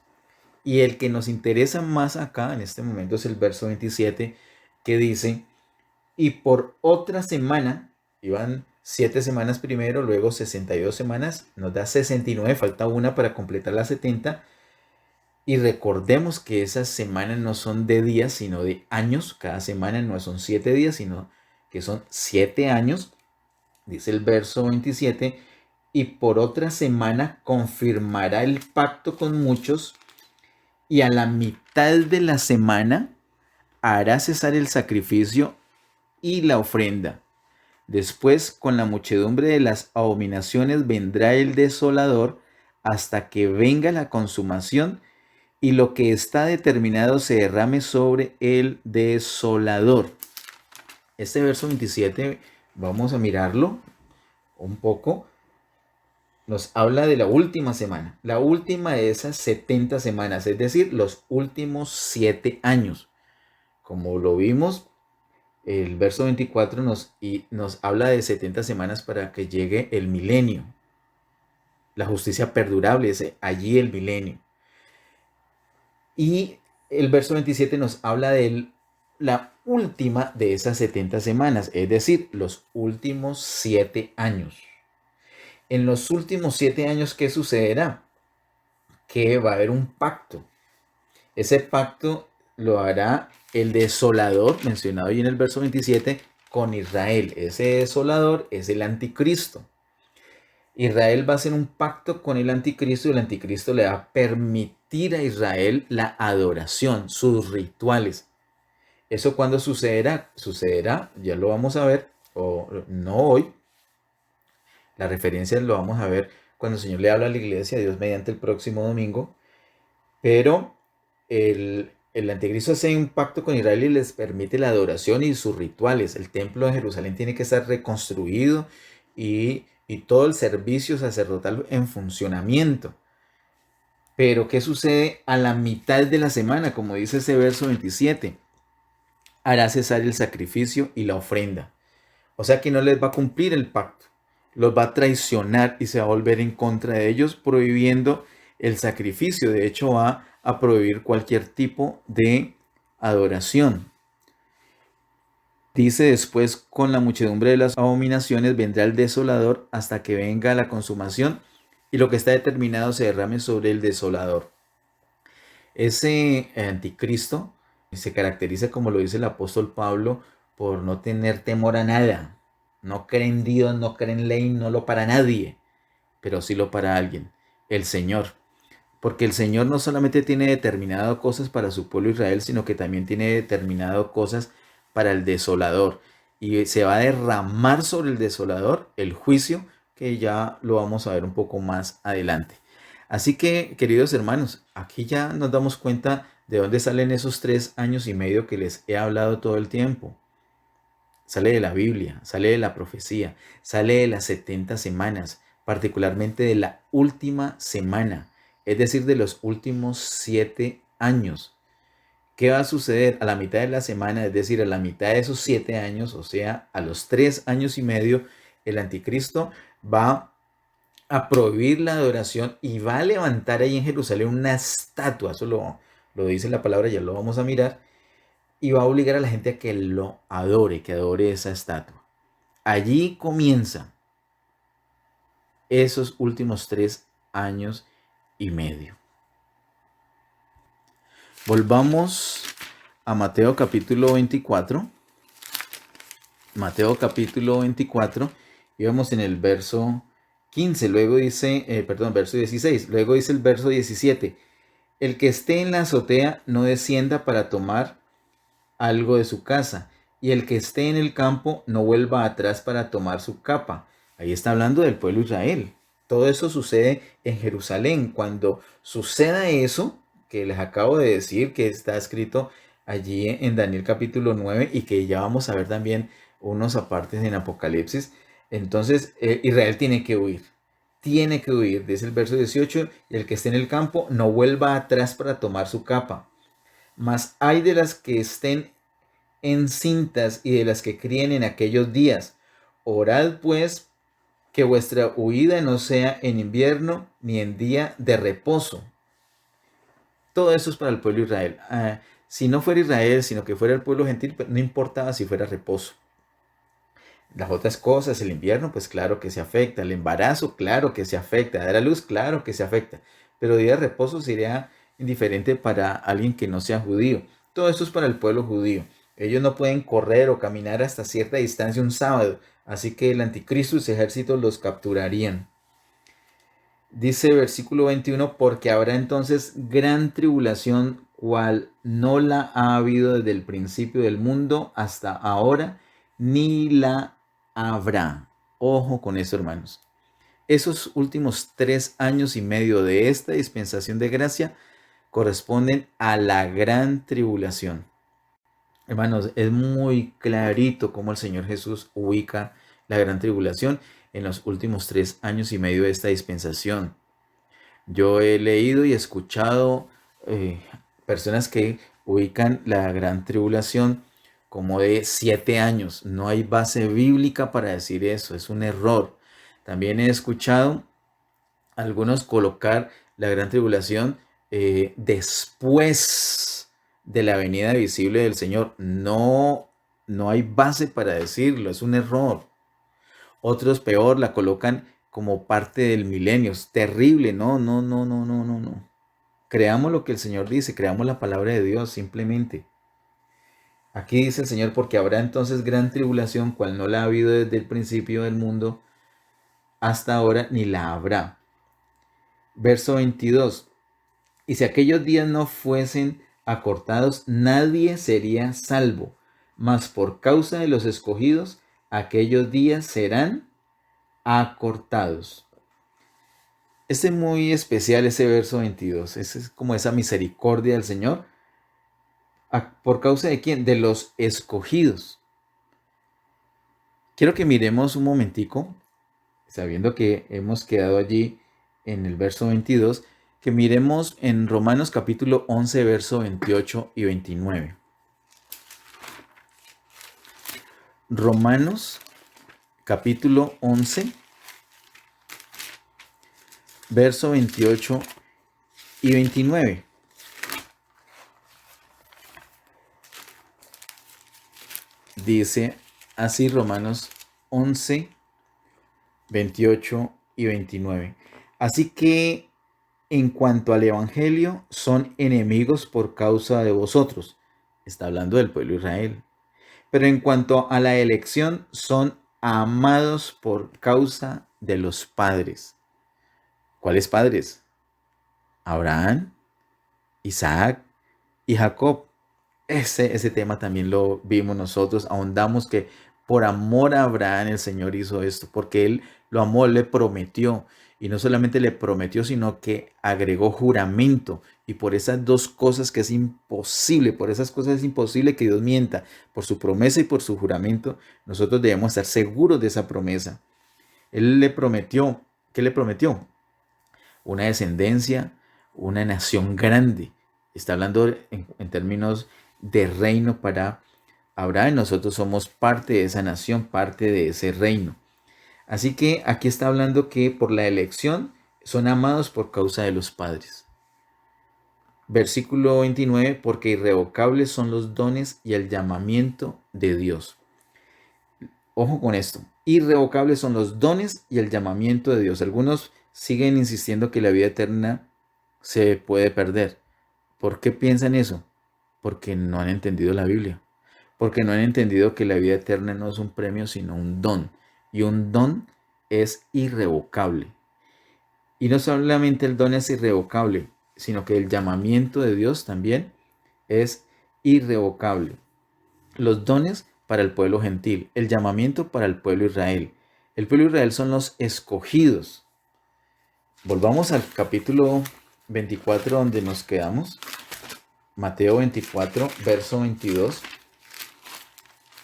Y el que nos interesa más acá en este momento es el verso 27, que dice: y por otra semana, iban 7 semanas primero, luego 62 semanas, nos da 69, falta una para completar las 70. Y recordemos que esas semanas no son de días, sino de años. Cada semana no son 7 días, sino que son 7 años. Dice el verso 27, y por otra semana confirmará el pacto con muchos, y a la mitad de la semana hará cesar el sacrificio y la ofrenda. Después, con la muchedumbre de las abominaciones, vendrá el desolador hasta que venga la consumación y lo que está determinado se derrame sobre el desolador. Este verso 27, vamos a mirarlo un poco. Nos habla de la última semana, la última de esas 70 semanas, es decir, los últimos 7 años. Como lo vimos, el verso 24 nos habla de 70 semanas para que llegue el milenio. La justicia perdurable, allí el milenio. Y el verso 27 nos habla de la última de esas 70 semanas, es decir, los últimos 7 años. En los últimos 7 años, ¿qué sucederá? Que va a haber un pacto. Ese pacto lo hará el desolador, mencionado ahí en el verso 27, con Israel. Ese desolador es el anticristo. Israel va a hacer un pacto con el anticristo y el anticristo le va a permitir a Israel la adoración, sus rituales. ¿Eso cuándo sucederá? Sucederá, ya lo vamos a ver, o no hoy. La referencia lo vamos a ver cuando el Señor le habla a la iglesia, Dios mediante, el próximo domingo. Pero el anticristo hace un pacto con Israel y les permite la adoración y sus rituales. El templo de Jerusalén tiene que estar reconstruido y todo el servicio sacerdotal en funcionamiento. Pero ¿qué sucede a la mitad de la semana? Como dice ese verso 27, hará cesar el sacrificio y la ofrenda. O sea que no les va a cumplir el pacto, los va a traicionar y se va a volver en contra de ellos, prohibiendo el sacrificio. De hecho, va a prohibir cualquier tipo de adoración. Dice después: con la muchedumbre de las abominaciones vendrá el desolador hasta que venga la consumación y lo que está determinado se derrame sobre el desolador. Ese anticristo se caracteriza, como lo dice el apóstol Pablo, por no tener temor a nada. No cree en Dios, no cree en ley, no lo para nadie, pero sí lo para alguien, el Señor. Porque el Señor no solamente tiene determinado cosas para su pueblo Israel, sino que también tiene determinado cosas para el desolador. Y se va a derramar sobre el desolador el juicio, que ya lo vamos a ver un poco más adelante. Así que, queridos hermanos, aquí ya nos damos cuenta de dónde salen esos 3 años y medio que les he hablado todo el tiempo. Sale de la Biblia, sale de la profecía, sale de las 70 semanas, particularmente de la última semana, es decir, de los últimos 7 años. ¿Qué va a suceder a la mitad de la semana? Es decir, a la mitad de esos 7 años, o sea, a los 3 años y medio, el anticristo va a prohibir la adoración y va a levantar ahí en Jerusalén una estatua. Eso lo dice la palabra, ya lo vamos a mirar. Y va a obligar a la gente a que lo adore, que adore esa estatua. Allí comienza esos últimos 3 años y medio. Volvamos a Mateo capítulo 24. Mateo capítulo 24. Y vamos en el verso 15. Luego dice, verso 16. Luego dice el verso 17. El que esté en la azotea no descienda para tomar algo de su casa, y el que esté en el campo no vuelva atrás para tomar su capa. Ahí está hablando del pueblo de Israel. Todo eso sucede en Jerusalén. Cuando suceda eso que les acabo de decir, que está escrito allí en Daniel capítulo 9 y que ya vamos a ver también unos apartes en Apocalipsis, entonces Israel tiene que huir. Tiene que huir, dice el verso 18, y el que esté en el campo no vuelva atrás para tomar su capa. Mas hay de las que estén encintas y de las que críen en aquellos días. Orad pues que vuestra huida no sea en invierno ni en día de reposo. Todo eso es para el pueblo de Israel. Si no fuera Israel, sino que fuera el pueblo gentil, pues no importaba si fuera reposo. Las otras cosas, el invierno, pues claro que se afecta. El embarazo, claro que se afecta. Dar a luz, claro que se afecta. Pero día de reposo sería indiferente para alguien que no sea judío. Todo esto es para el pueblo judío. Ellos no pueden correr o caminar hasta cierta distancia un sábado. Así que el anticristo y sus ejércitos los capturarían. Dice versículo 21, porque habrá entonces gran tribulación, cual no la ha habido desde el principio del mundo hasta ahora, ni la habrá. Ojo con eso, hermanos. Esos últimos 3 años y medio de esta dispensación de gracia corresponden a la gran tribulación. Hermanos, es muy clarito cómo el Señor Jesús ubica la gran tribulación en los últimos 3 años y medio de esta dispensación. Yo he leído y escuchado personas que ubican la gran tribulación como de 7 años. No hay base bíblica para decir eso, es un error. También he escuchado a algunos colocar la gran tribulación después de la venida visible del Señor. No, no hay base para decirlo, es un error. Otros peor la colocan como parte del milenio. Es terrible. No, no, no, no, no, no, no. Creamos lo que el Señor dice, creamos la palabra de Dios simplemente. Aquí dice el Señor, porque habrá entonces gran tribulación, cual no la ha habido desde el principio del mundo hasta ahora, ni la habrá. Verso 22. Y si aquellos días no fuesen acortados, nadie sería salvo. Mas por causa de los escogidos, aquellos días serán acortados. Este es muy especial, ese verso 22. Es como esa misericordia del Señor. ¿Por causa de quién? De los escogidos. Quiero que miremos un momentico, sabiendo que hemos quedado allí en el verso 22, que miremos en Romanos capítulo 11, verso 28 y 29. Romanos capítulo 11, verso 28 y 29. Dice así Romanos 11, 28 y 29. Así que en cuanto al Evangelio, son enemigos por causa de vosotros. Está hablando del pueblo de Israel. Pero en cuanto a la elección, son amados por causa de los padres. ¿Cuáles padres? Abraham, Isaac y Jacob. Ese tema también lo vimos nosotros, ahondamos que por amor a Abraham el Señor hizo esto, porque Él lo amó, Él le prometió, y no solamente le prometió, sino que agregó juramento, y por esas dos cosas que es imposible, por esas cosas es imposible que Dios mienta, por su promesa y por su juramento, nosotros debemos estar seguros de esa promesa. Él le prometió, ¿qué le prometió? Una descendencia, una nación grande. Está hablando en términos de reino para Abraham. Nosotros somos parte de esa nación, parte de ese reino. Así que aquí está hablando que por la elección son amados por causa de los padres. Versículo 29, porque irrevocables son los dones y el llamamiento de Dios. Ojo con esto. Irrevocables son los dones y el llamamiento de Dios. Algunos siguen insistiendo que la vida eterna se puede perder. ¿Por qué piensan eso? Porque no han entendido la Biblia. Porque no han entendido que la vida eterna no es un premio, sino un don. Y un don es irrevocable. Y no solamente el don es irrevocable, sino que el llamamiento de Dios también es irrevocable. Los dones para el pueblo gentil, el llamamiento para el pueblo Israel. El pueblo Israel son los escogidos. Volvamos al capítulo 24 donde nos quedamos. Mateo 24, verso 22.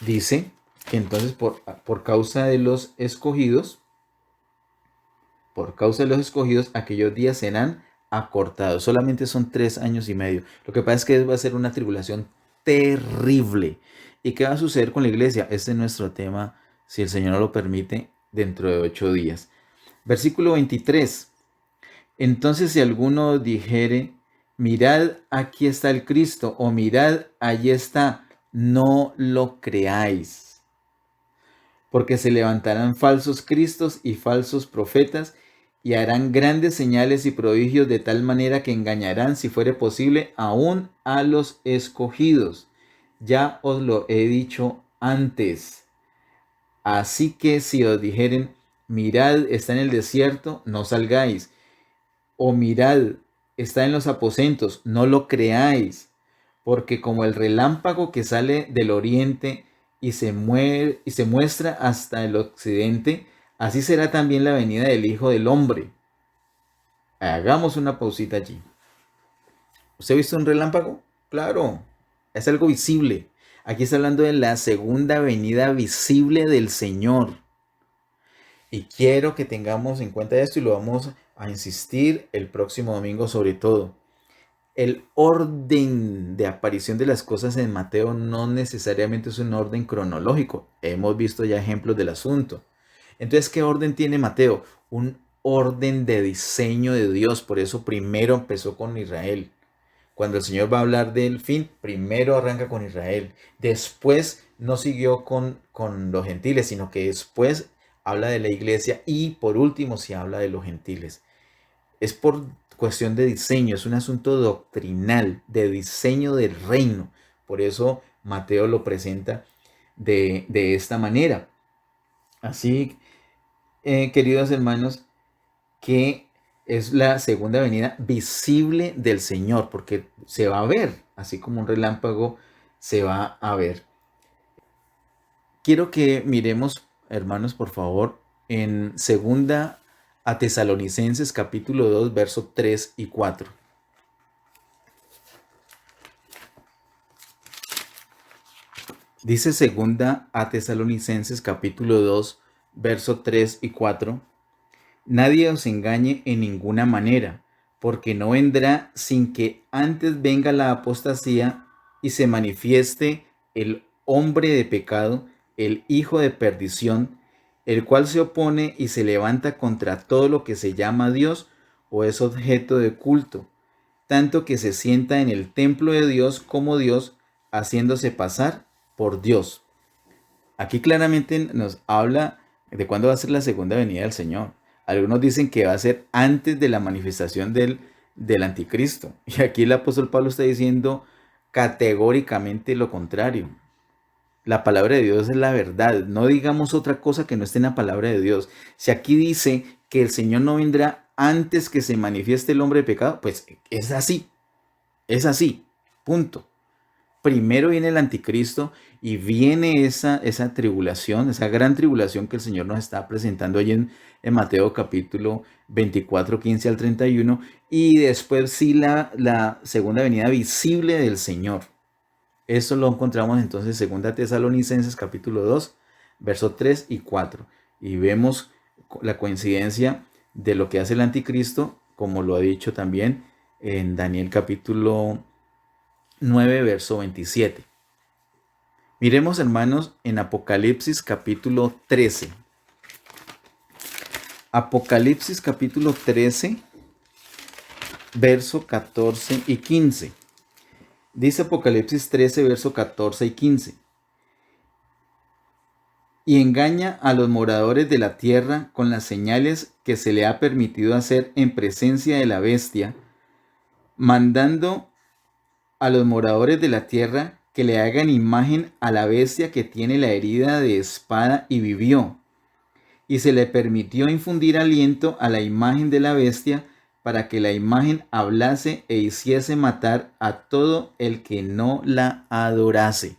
Dice que entonces por causa de los escogidos, aquellos días serán acortados. Solamente son 3 años y medio. Lo que pasa es que va a ser una tribulación terrible. ¿Y qué va a suceder con la iglesia? Este es nuestro tema, si el Señor no lo permite, dentro de 8 días. Versículo 23. Entonces si alguno dijere, mirad, aquí está el Cristo, o mirad, allí está, no lo creáis. Porque se levantarán falsos cristos y falsos profetas, y harán grandes señales y prodigios de tal manera que engañarán, si fuere posible, aún a los escogidos. Ya os lo he dicho antes. Así que si os dijeren, mirad, está en el desierto, no salgáis. O mirad, está en los aposentos, no lo creáis. Porque como el relámpago que sale del oriente y se muestra hasta el occidente, así será también la venida del Hijo del Hombre. Hagamos una pausita allí. ¿Usted ha visto un relámpago? Claro, es algo visible. Aquí está hablando de la segunda venida visible del Señor. Y quiero que tengamos en cuenta esto y lo vamos a insistir el próximo domingo sobre todo. El orden de aparición de las cosas en Mateo no necesariamente es un orden cronológico. Hemos visto ya ejemplos del asunto. Entonces, ¿qué orden tiene Mateo? Un orden de diseño de Dios. Por eso primero empezó con Israel. Cuando el Señor va a hablar del fin, primero arranca con Israel. Después no siguió con los gentiles, sino que después habla de la iglesia y por último se habla de los gentiles. Es por cuestión de diseño, es un asunto doctrinal, de diseño del reino. Por eso Mateo lo presenta de esta manera. Así, queridos hermanos, que es la segunda venida visible del Señor, porque se va a ver, así como un relámpago se va a ver. Quiero que miremos, hermanos, por favor, en segunda a Tesalonicenses capítulo 2, versos 3 y 4. Dice segunda a Tesalonicenses capítulo 2, versos 3 y 4. Nadie os engañe en ninguna manera, porque no vendrá sin que antes venga la apostasía y se manifieste el hombre de pecado, el hijo de perdición, el cual se opone y se levanta contra todo lo que se llama Dios o es objeto de culto, tanto que se sienta en el templo de Dios como Dios, haciéndose pasar por Dios. Aquí claramente nos habla de cuándo va a ser la segunda venida del Señor. Algunos dicen que va a ser antes de la manifestación del anticristo. Y aquí el apóstol Pablo está diciendo categóricamente lo contrario. La palabra de Dios es la verdad. No digamos otra cosa que no esté en la palabra de Dios. Si aquí dice que el Señor no vendrá antes que se manifieste el hombre de pecado, pues es así. Es así. Punto. Primero viene el anticristo y viene esa tribulación, esa gran tribulación que el Señor nos está presentando allí en Mateo capítulo 24, 15 al 31. Y después sí la segunda venida visible del Señor. Eso lo encontramos entonces en 2 Tesalonicenses capítulo 2, versos 3 y 4. Y vemos la coincidencia de lo que hace el anticristo, como lo ha dicho también en Daniel capítulo 9, verso 27. Miremos, hermanos, en Apocalipsis capítulo 13. Apocalipsis capítulo 13, verso 14 y 15. Dice Apocalipsis 13, verso 14 y 15. Y engaña a los moradores de la tierra con las señales que se le ha permitido hacer en presencia de la bestia, mandando a los moradores de la tierra que le hagan imagen a la bestia que tiene la herida de espada y vivió. Y se le permitió infundir aliento a la imagen de la bestia para que la imagen hablase e hiciese matar a todo el que no la adorase.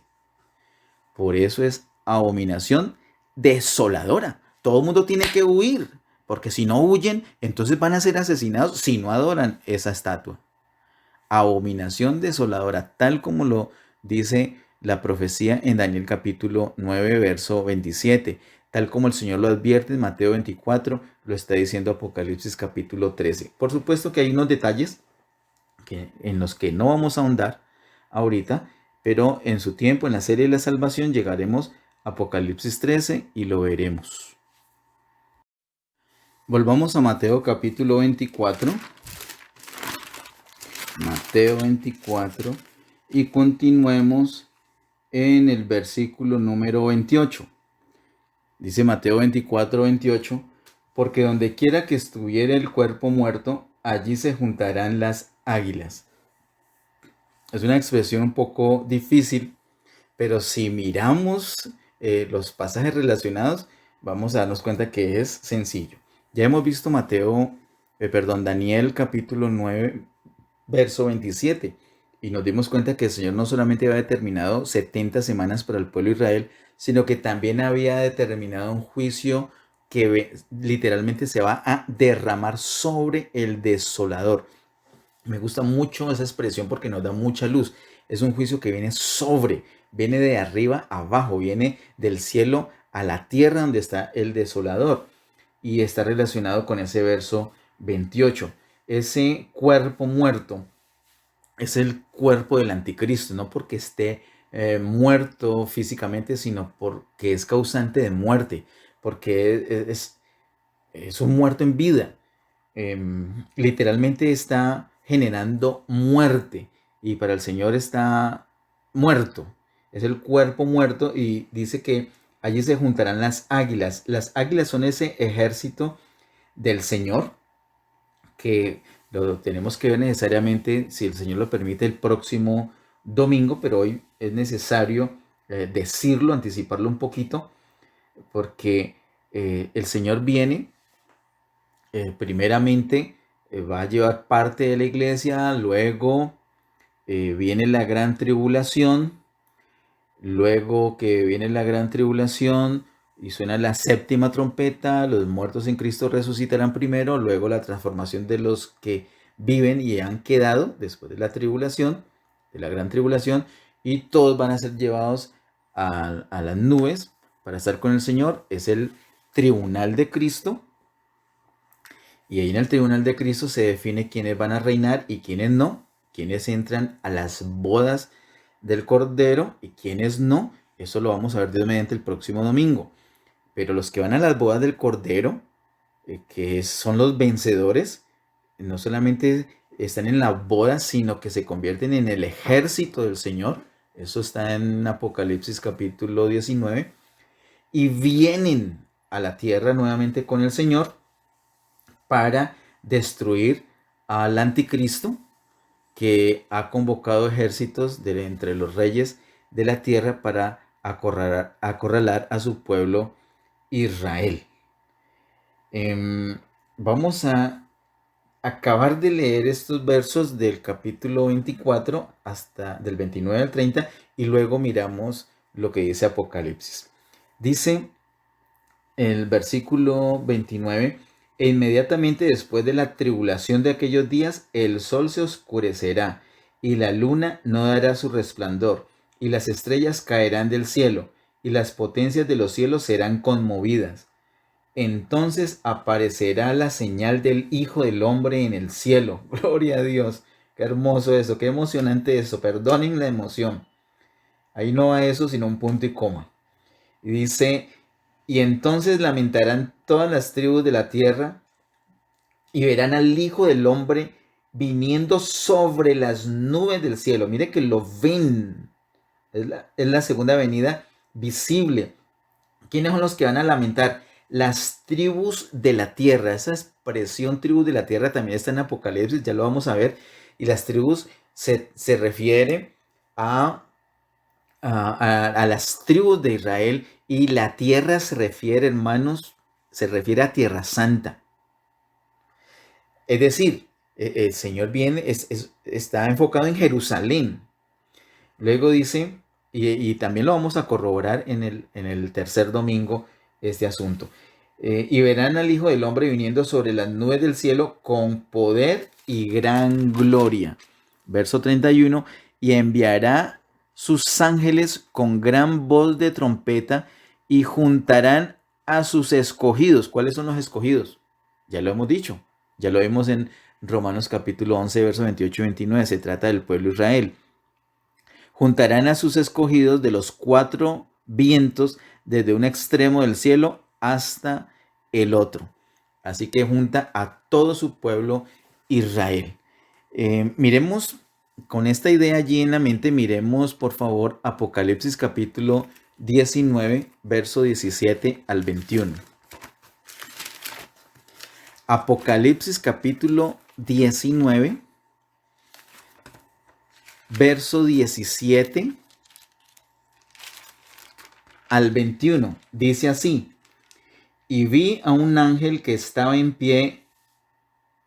Por eso es abominación desoladora. Todo el mundo tiene que huir, porque si no huyen, entonces van a ser asesinados si no adoran esa estatua. Abominación desoladora, tal como lo dice la profecía en Daniel capítulo 9, verso 27, tal como el Señor lo advierte en Mateo 24, lo está diciendo Apocalipsis capítulo 13. Por supuesto que hay unos detalles en los que no vamos a ahondar ahorita, pero en su tiempo, en la serie de la salvación, llegaremos a Apocalipsis 13 y lo veremos. Volvamos a Mateo capítulo 24. Mateo 24 y continuemos en el versículo número 28. Dice Mateo 24, 28, porque donde quiera que estuviera el cuerpo muerto, allí se juntarán las águilas. Es una expresión un poco difícil, pero si miramos los pasajes relacionados, vamos a darnos cuenta que es sencillo. Ya hemos visto Daniel capítulo 9, verso 27, y nos dimos cuenta que el Señor no solamente había determinado 70 semanas para el pueblo de Israel, sino que también había determinado un juicio que literalmente se va a derramar sobre el desolador. Me gusta mucho esa expresión porque nos da mucha luz. Es un juicio que viene de arriba a abajo, viene del cielo a la tierra donde está el desolador. Y está relacionado con ese verso 28. Ese cuerpo muerto es el cuerpo del anticristo, no porque esté muerto físicamente, sino porque es causante de muerte, porque es un muerto en vida. Literalmente está generando muerte y para el Señor está muerto. Es el cuerpo muerto y dice que allí se juntarán las águilas. Las águilas son ese ejército del Señor que lo tenemos que ver necesariamente, si el Señor lo permite, el próximo domingo, pero hoy es necesario decirlo, anticiparlo un poquito, porque el Señor viene, primeramente va a llevar parte de la iglesia, luego viene la gran tribulación, luego que viene la gran tribulación y suena la séptima trompeta, los muertos en Cristo resucitarán primero, luego la transformación de los que viven y han quedado después de la tribulación, de la gran tribulación, y todos van a ser llevados a las nubes para estar con el Señor. Es el tribunal de Cristo. Y ahí en el tribunal de Cristo se define quiénes van a reinar y quiénes no, quiénes entran a las bodas del Cordero y quiénes no. Eso lo vamos a ver Dios mediante el próximo domingo. Pero los que van a las bodas del Cordero, que son los vencedores, no solamente están en la boda, sino que se convierten en el ejército del Señor. Eso está en Apocalipsis capítulo 19. Y vienen a la tierra nuevamente con el Señor. para destruir al anticristo que ha convocado ejércitos de entre los reyes de la tierra para acorralar a su pueblo Israel. Vamos a acabar de leer estos versos del capítulo 24 hasta del 29 al 30 y luego miramos lo que dice Apocalipsis. Dice el versículo 29: e inmediatamente después de la tribulación de aquellos días, el sol se oscurecerá y la luna no dará su resplandor, y las estrellas caerán del cielo, y las potencias de los cielos serán conmovidas. Entonces aparecerá la señal del Hijo del Hombre en el cielo. Gloria a Dios. Qué hermoso eso, qué emocionante eso. Perdonen la emoción. Ahí no va eso, sino un punto y coma. Y dice: y entonces lamentarán todas las tribus de la tierra y verán al Hijo del Hombre viniendo sobre las nubes del cielo. Mire que lo ven. Es la segunda venida visible. ¿Quiénes son los que van a lamentar? Las tribus de la tierra. Esa expresión tribus de la tierra también está en Apocalipsis, ya lo vamos a ver. Y las tribus se refiere a las tribus de Israel, y la tierra se refiere, hermanos, se refiere a Tierra Santa. Es decir, el Señor viene, está enfocado en Jerusalén. Luego dice, y también lo vamos a corroborar en el tercer domingo, este asunto. Y verán al Hijo del Hombre viniendo sobre las nubes del cielo con poder y gran gloria. Verso 31, y enviará sus ángeles con gran voz de trompeta y juntarán a sus escogidos. ¿Cuáles son los escogidos? Ya lo hemos dicho, ya lo vimos en Romanos capítulo 11, verso 28 y 29. Se trata del pueblo de Israel. Juntarán a sus escogidos de los cuatro vientos, desde un extremo del cielo hasta el otro. Así que junta a todo su pueblo Israel. Miremos, con esta idea allí en la mente, miremos por favor Apocalipsis capítulo 19, verso 17 al 21. Apocalipsis capítulo 19, verso 17 al 21. Dice así: y vi a un ángel que estaba en pie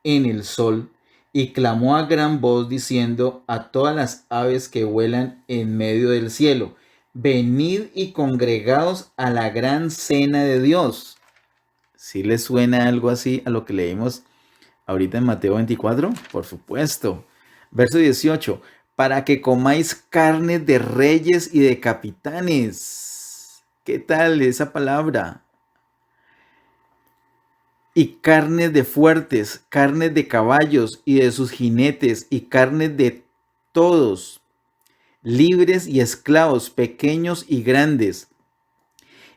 en el sol, y clamó a gran voz diciendo a todas las aves que vuelan en medio del cielo: venid y congregaos a la gran cena de Dios. ¿Sí les suena algo así a lo que leímos ahorita en Mateo 24? Por supuesto. Verso 18: para que comáis carne de reyes y de capitanes. ¿Qué tal esa palabra? Y carnes de fuertes, carnes de caballos y de sus jinetes, y carnes de todos, libres y esclavos, pequeños y grandes.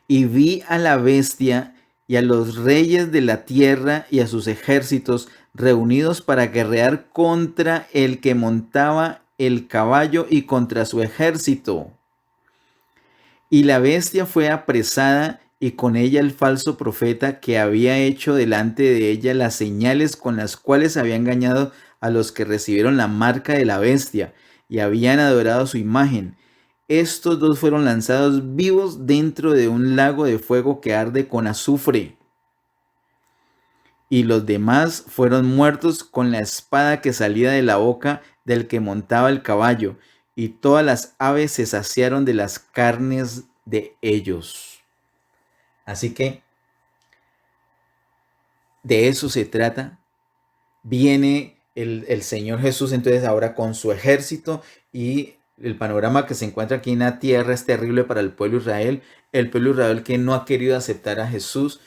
Y vi a la bestia y a los reyes de la tierra y a sus ejércitos reunidos para guerrear contra el que montaba el caballo y contra su ejército. Y la bestia fue apresada, y con ella el falso profeta, que había hecho delante de ella las señales con las cuales había engañado a los que recibieron la marca de la bestia y habían adorado su imagen. Estos dos fueron lanzados vivos dentro de un lago de fuego que arde con azufre. Y los demás fueron muertos con la espada que salía de la boca del que montaba el caballo, y todas las aves se saciaron de las carnes de ellos. Así que de eso se trata. Viene el Señor Jesús entonces ahora con su ejército, y el panorama que se encuentra aquí en la tierra es terrible para el pueblo de Israel. El pueblo de Israel que no ha querido aceptar a Jesús,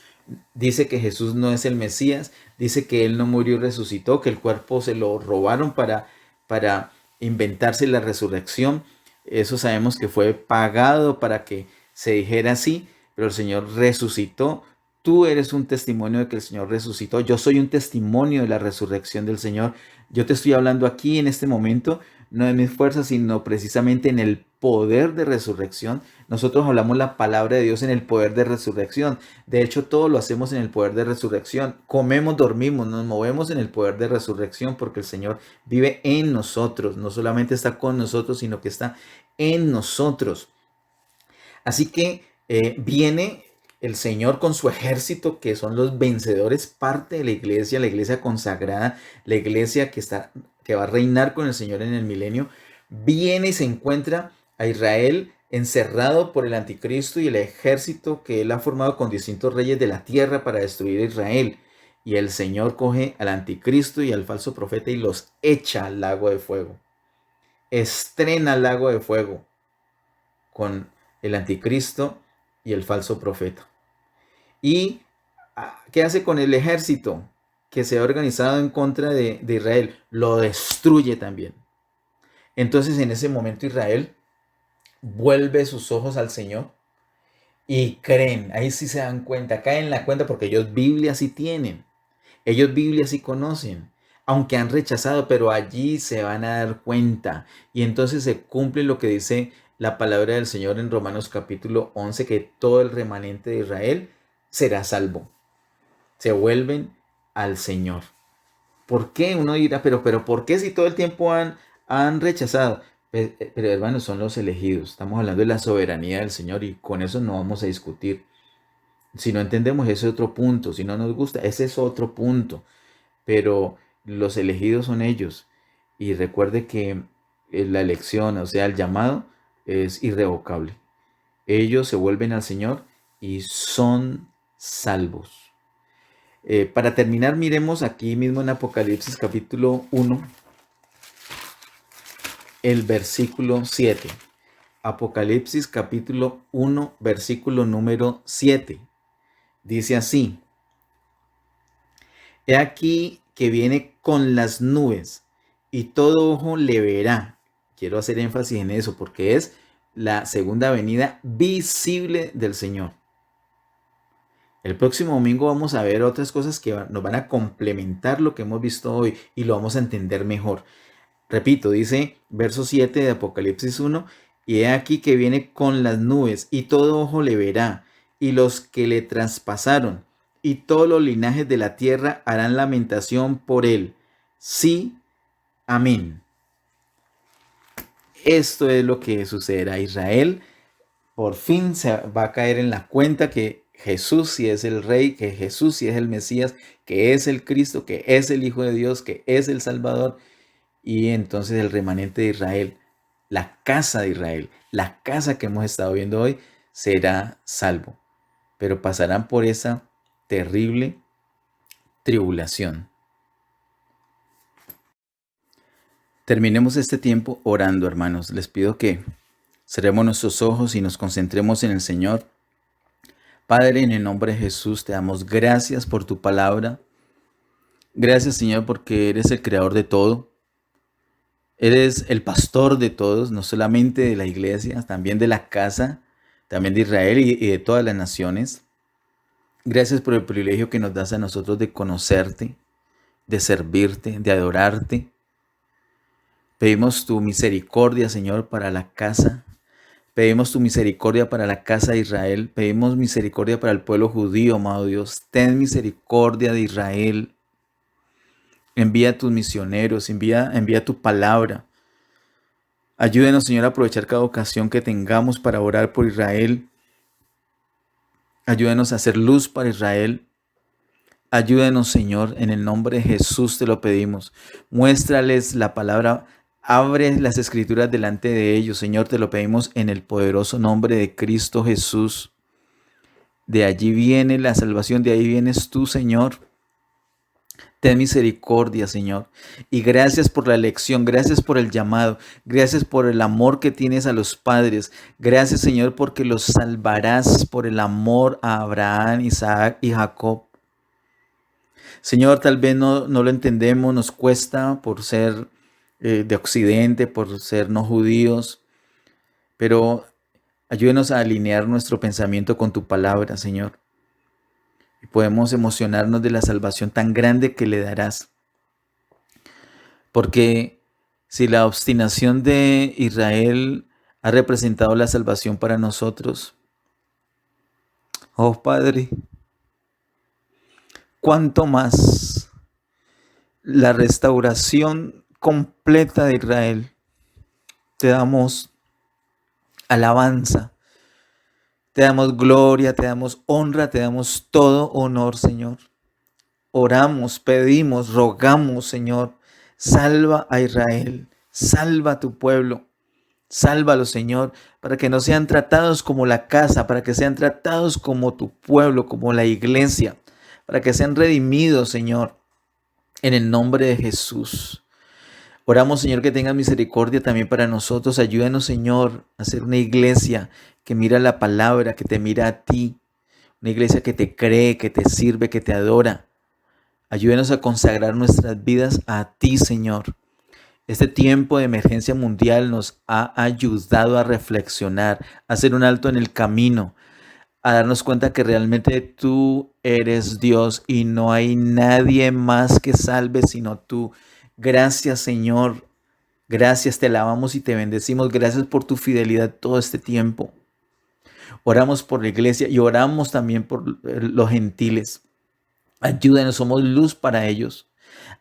dice que Jesús no es el Mesías, dice que Él no murió y resucitó, que el cuerpo se lo robaron para inventarse la resurrección. Eso sabemos que fue pagado para que se dijera así, pero el Señor resucitó. Tú eres un testimonio de que el Señor resucitó. Yo soy un testimonio de la resurrección del Señor. Yo te estoy hablando aquí en este momento no en mis fuerzas, sino precisamente en el poder de resurrección. Nosotros hablamos la palabra de Dios en el poder de resurrección. De hecho, todo lo hacemos en el poder de resurrección. Comemos, dormimos, nos movemos en el poder de resurrección porque el Señor vive en nosotros. No solamente está con nosotros, sino que está en nosotros. Así que viene el Señor con su ejército, que son los vencedores, parte de la iglesia consagrada, la iglesia que va a reinar con el Señor en el milenio. Viene y se encuentra a Israel encerrado por el anticristo y el ejército que él ha formado con distintos reyes de la tierra para destruir a Israel. Y el Señor coge al anticristo y al falso profeta y los echa al lago de fuego. Estrena al lago de fuego con el anticristo y el falso profeta. ¿Y qué hace con el ejército que se ha organizado en contra de Israel? Lo destruye también. Entonces en ese momento Israel vuelve sus ojos al Señor y creen. Ahí sí se dan cuenta, caen en la cuenta porque ellos Biblia sí tienen. Ellos Biblia sí conocen. Aunque han rechazado, pero allí se van a dar cuenta. Y entonces se cumple lo que dice la palabra del Señor en Romanos capítulo 11, que todo el remanente de Israel será salvo. Se vuelven al Señor. ¿Por qué? Uno dirá, pero ¿por qué si todo el tiempo han rechazado? Pero hermanos, son los elegidos. Estamos hablando de la soberanía del Señor y con eso no vamos a discutir. Si no entendemos, ese es otro punto. Si no nos gusta, ese es otro punto. Pero los elegidos son ellos. Y recuerde que la elección, o sea, el llamado, es irrevocable. Ellos se vuelven al Señor y son salvos. Para terminar, miremos aquí mismo en Apocalipsis capítulo 1, el versículo 7. Apocalipsis capítulo 1, versículo número 7. Dice así: He aquí que viene con las nubes y todo ojo le verá. Quiero hacer énfasis en eso porque es la segunda venida visible del Señor. El próximo domingo vamos a ver otras cosas que nos van a complementar lo que hemos visto hoy y lo vamos a entender mejor. Repito, dice verso 7 de Apocalipsis 1, y he aquí que viene con las nubes y todo ojo le verá, y los que le traspasaron y todos los linajes de la tierra harán lamentación por él. Sí, amén. Esto es lo que sucederá a Israel. Por fin se va a caer en la cuenta que Jesús sí es el Rey, que Jesús sí es el Mesías, que es el Cristo, que es el Hijo de Dios, que es el Salvador. Y entonces el remanente de Israel, la casa de Israel, la casa que hemos estado viendo hoy, será salvo. Pero pasarán por esa terrible tribulación. Terminemos este tiempo orando, hermanos. Les pido que cerremos nuestros ojos y nos concentremos en el Señor. Padre, en el nombre de Jesús, te damos gracias por tu palabra. Gracias, Señor, porque eres el creador de todo. Eres el pastor de todos, no solamente de la iglesia, también de la casa, también de Israel y de todas las naciones. Gracias por el privilegio que nos das a nosotros de conocerte, de servirte, de adorarte. Pedimos tu misericordia, Señor, para la casa. Pedimos tu misericordia para la casa de Israel. Pedimos misericordia para el pueblo judío, amado Dios. Ten misericordia de Israel. Envía tus misioneros, envía tu palabra. Ayúdenos, Señor, a aprovechar cada ocasión que tengamos para orar por Israel. Ayúdenos a hacer luz para Israel. Ayúdenos, Señor, en el nombre de Jesús te lo pedimos. Muéstrales la palabra, abre las escrituras delante de ellos, Señor, te lo pedimos en el poderoso nombre de Cristo Jesús. De allí viene la salvación, de ahí vienes tú, Señor. Ten misericordia, Señor. Y gracias por la elección, gracias por el llamado, gracias por el amor que tienes a los padres. Gracias, Señor, porque los salvarás por el amor a Abraham, Isaac y Jacob. Señor, tal vez no lo entendemos, nos cuesta por ser de Occidente, por ser no judíos, pero ayúdenos a alinear nuestro pensamiento con tu palabra, Señor. Y podemos emocionarnos de la salvación tan grande que le darás. Porque Si la obstinación de Israel ha representado la salvación para nosotros, oh Padre, cuánto más la restauración completa de Israel. Te damos alabanza, te damos gloria, te damos honra, te damos todo honor, Señor. Oramos, pedimos, rogamos, Señor, salva a Israel, salva a tu pueblo, sálvalo, Señor, para que no sean tratados como la casa, para que sean tratados como tu pueblo, como la iglesia, para que sean redimidos, Señor, en el nombre de Jesús. Oramos, Señor, que tengas misericordia también para nosotros. Ayúdanos, Señor, a ser una iglesia que mira la palabra, que te mira a ti, una iglesia que te cree, que te sirve, que te adora. Ayúdanos a consagrar nuestras vidas a ti, Señor. Este tiempo de emergencia mundial nos ha ayudado a reflexionar, a hacer un alto en el camino, a darnos cuenta que realmente tú eres Dios y no hay nadie más que salve sino tú. Gracias, Señor. Gracias, te alabamos y te bendecimos. Gracias por tu fidelidad todo este tiempo. Oramos por la iglesia y oramos también por los gentiles. Ayúdenos, somos luz para ellos.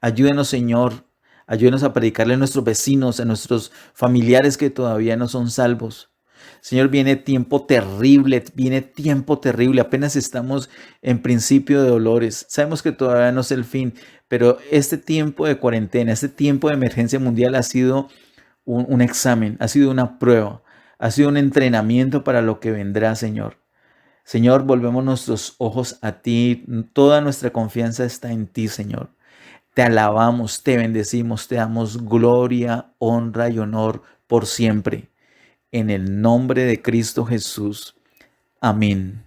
Ayúdenos, Señor. Ayúdenos a predicarle a nuestros vecinos, a nuestros familiares que todavía no son salvos. Señor, viene tiempo terrible, apenas estamos en principio de dolores. Sabemos que todavía no es el fin, pero este tiempo de cuarentena, este tiempo de emergencia mundial ha sido un examen, ha sido una prueba, ha sido un entrenamiento para lo que vendrá, Señor. Señor, volvemos nuestros ojos a ti, toda nuestra confianza está en ti, Señor. Te alabamos, te bendecimos, te damos gloria, honra y honor por siempre. En el nombre de Cristo Jesús. Amén.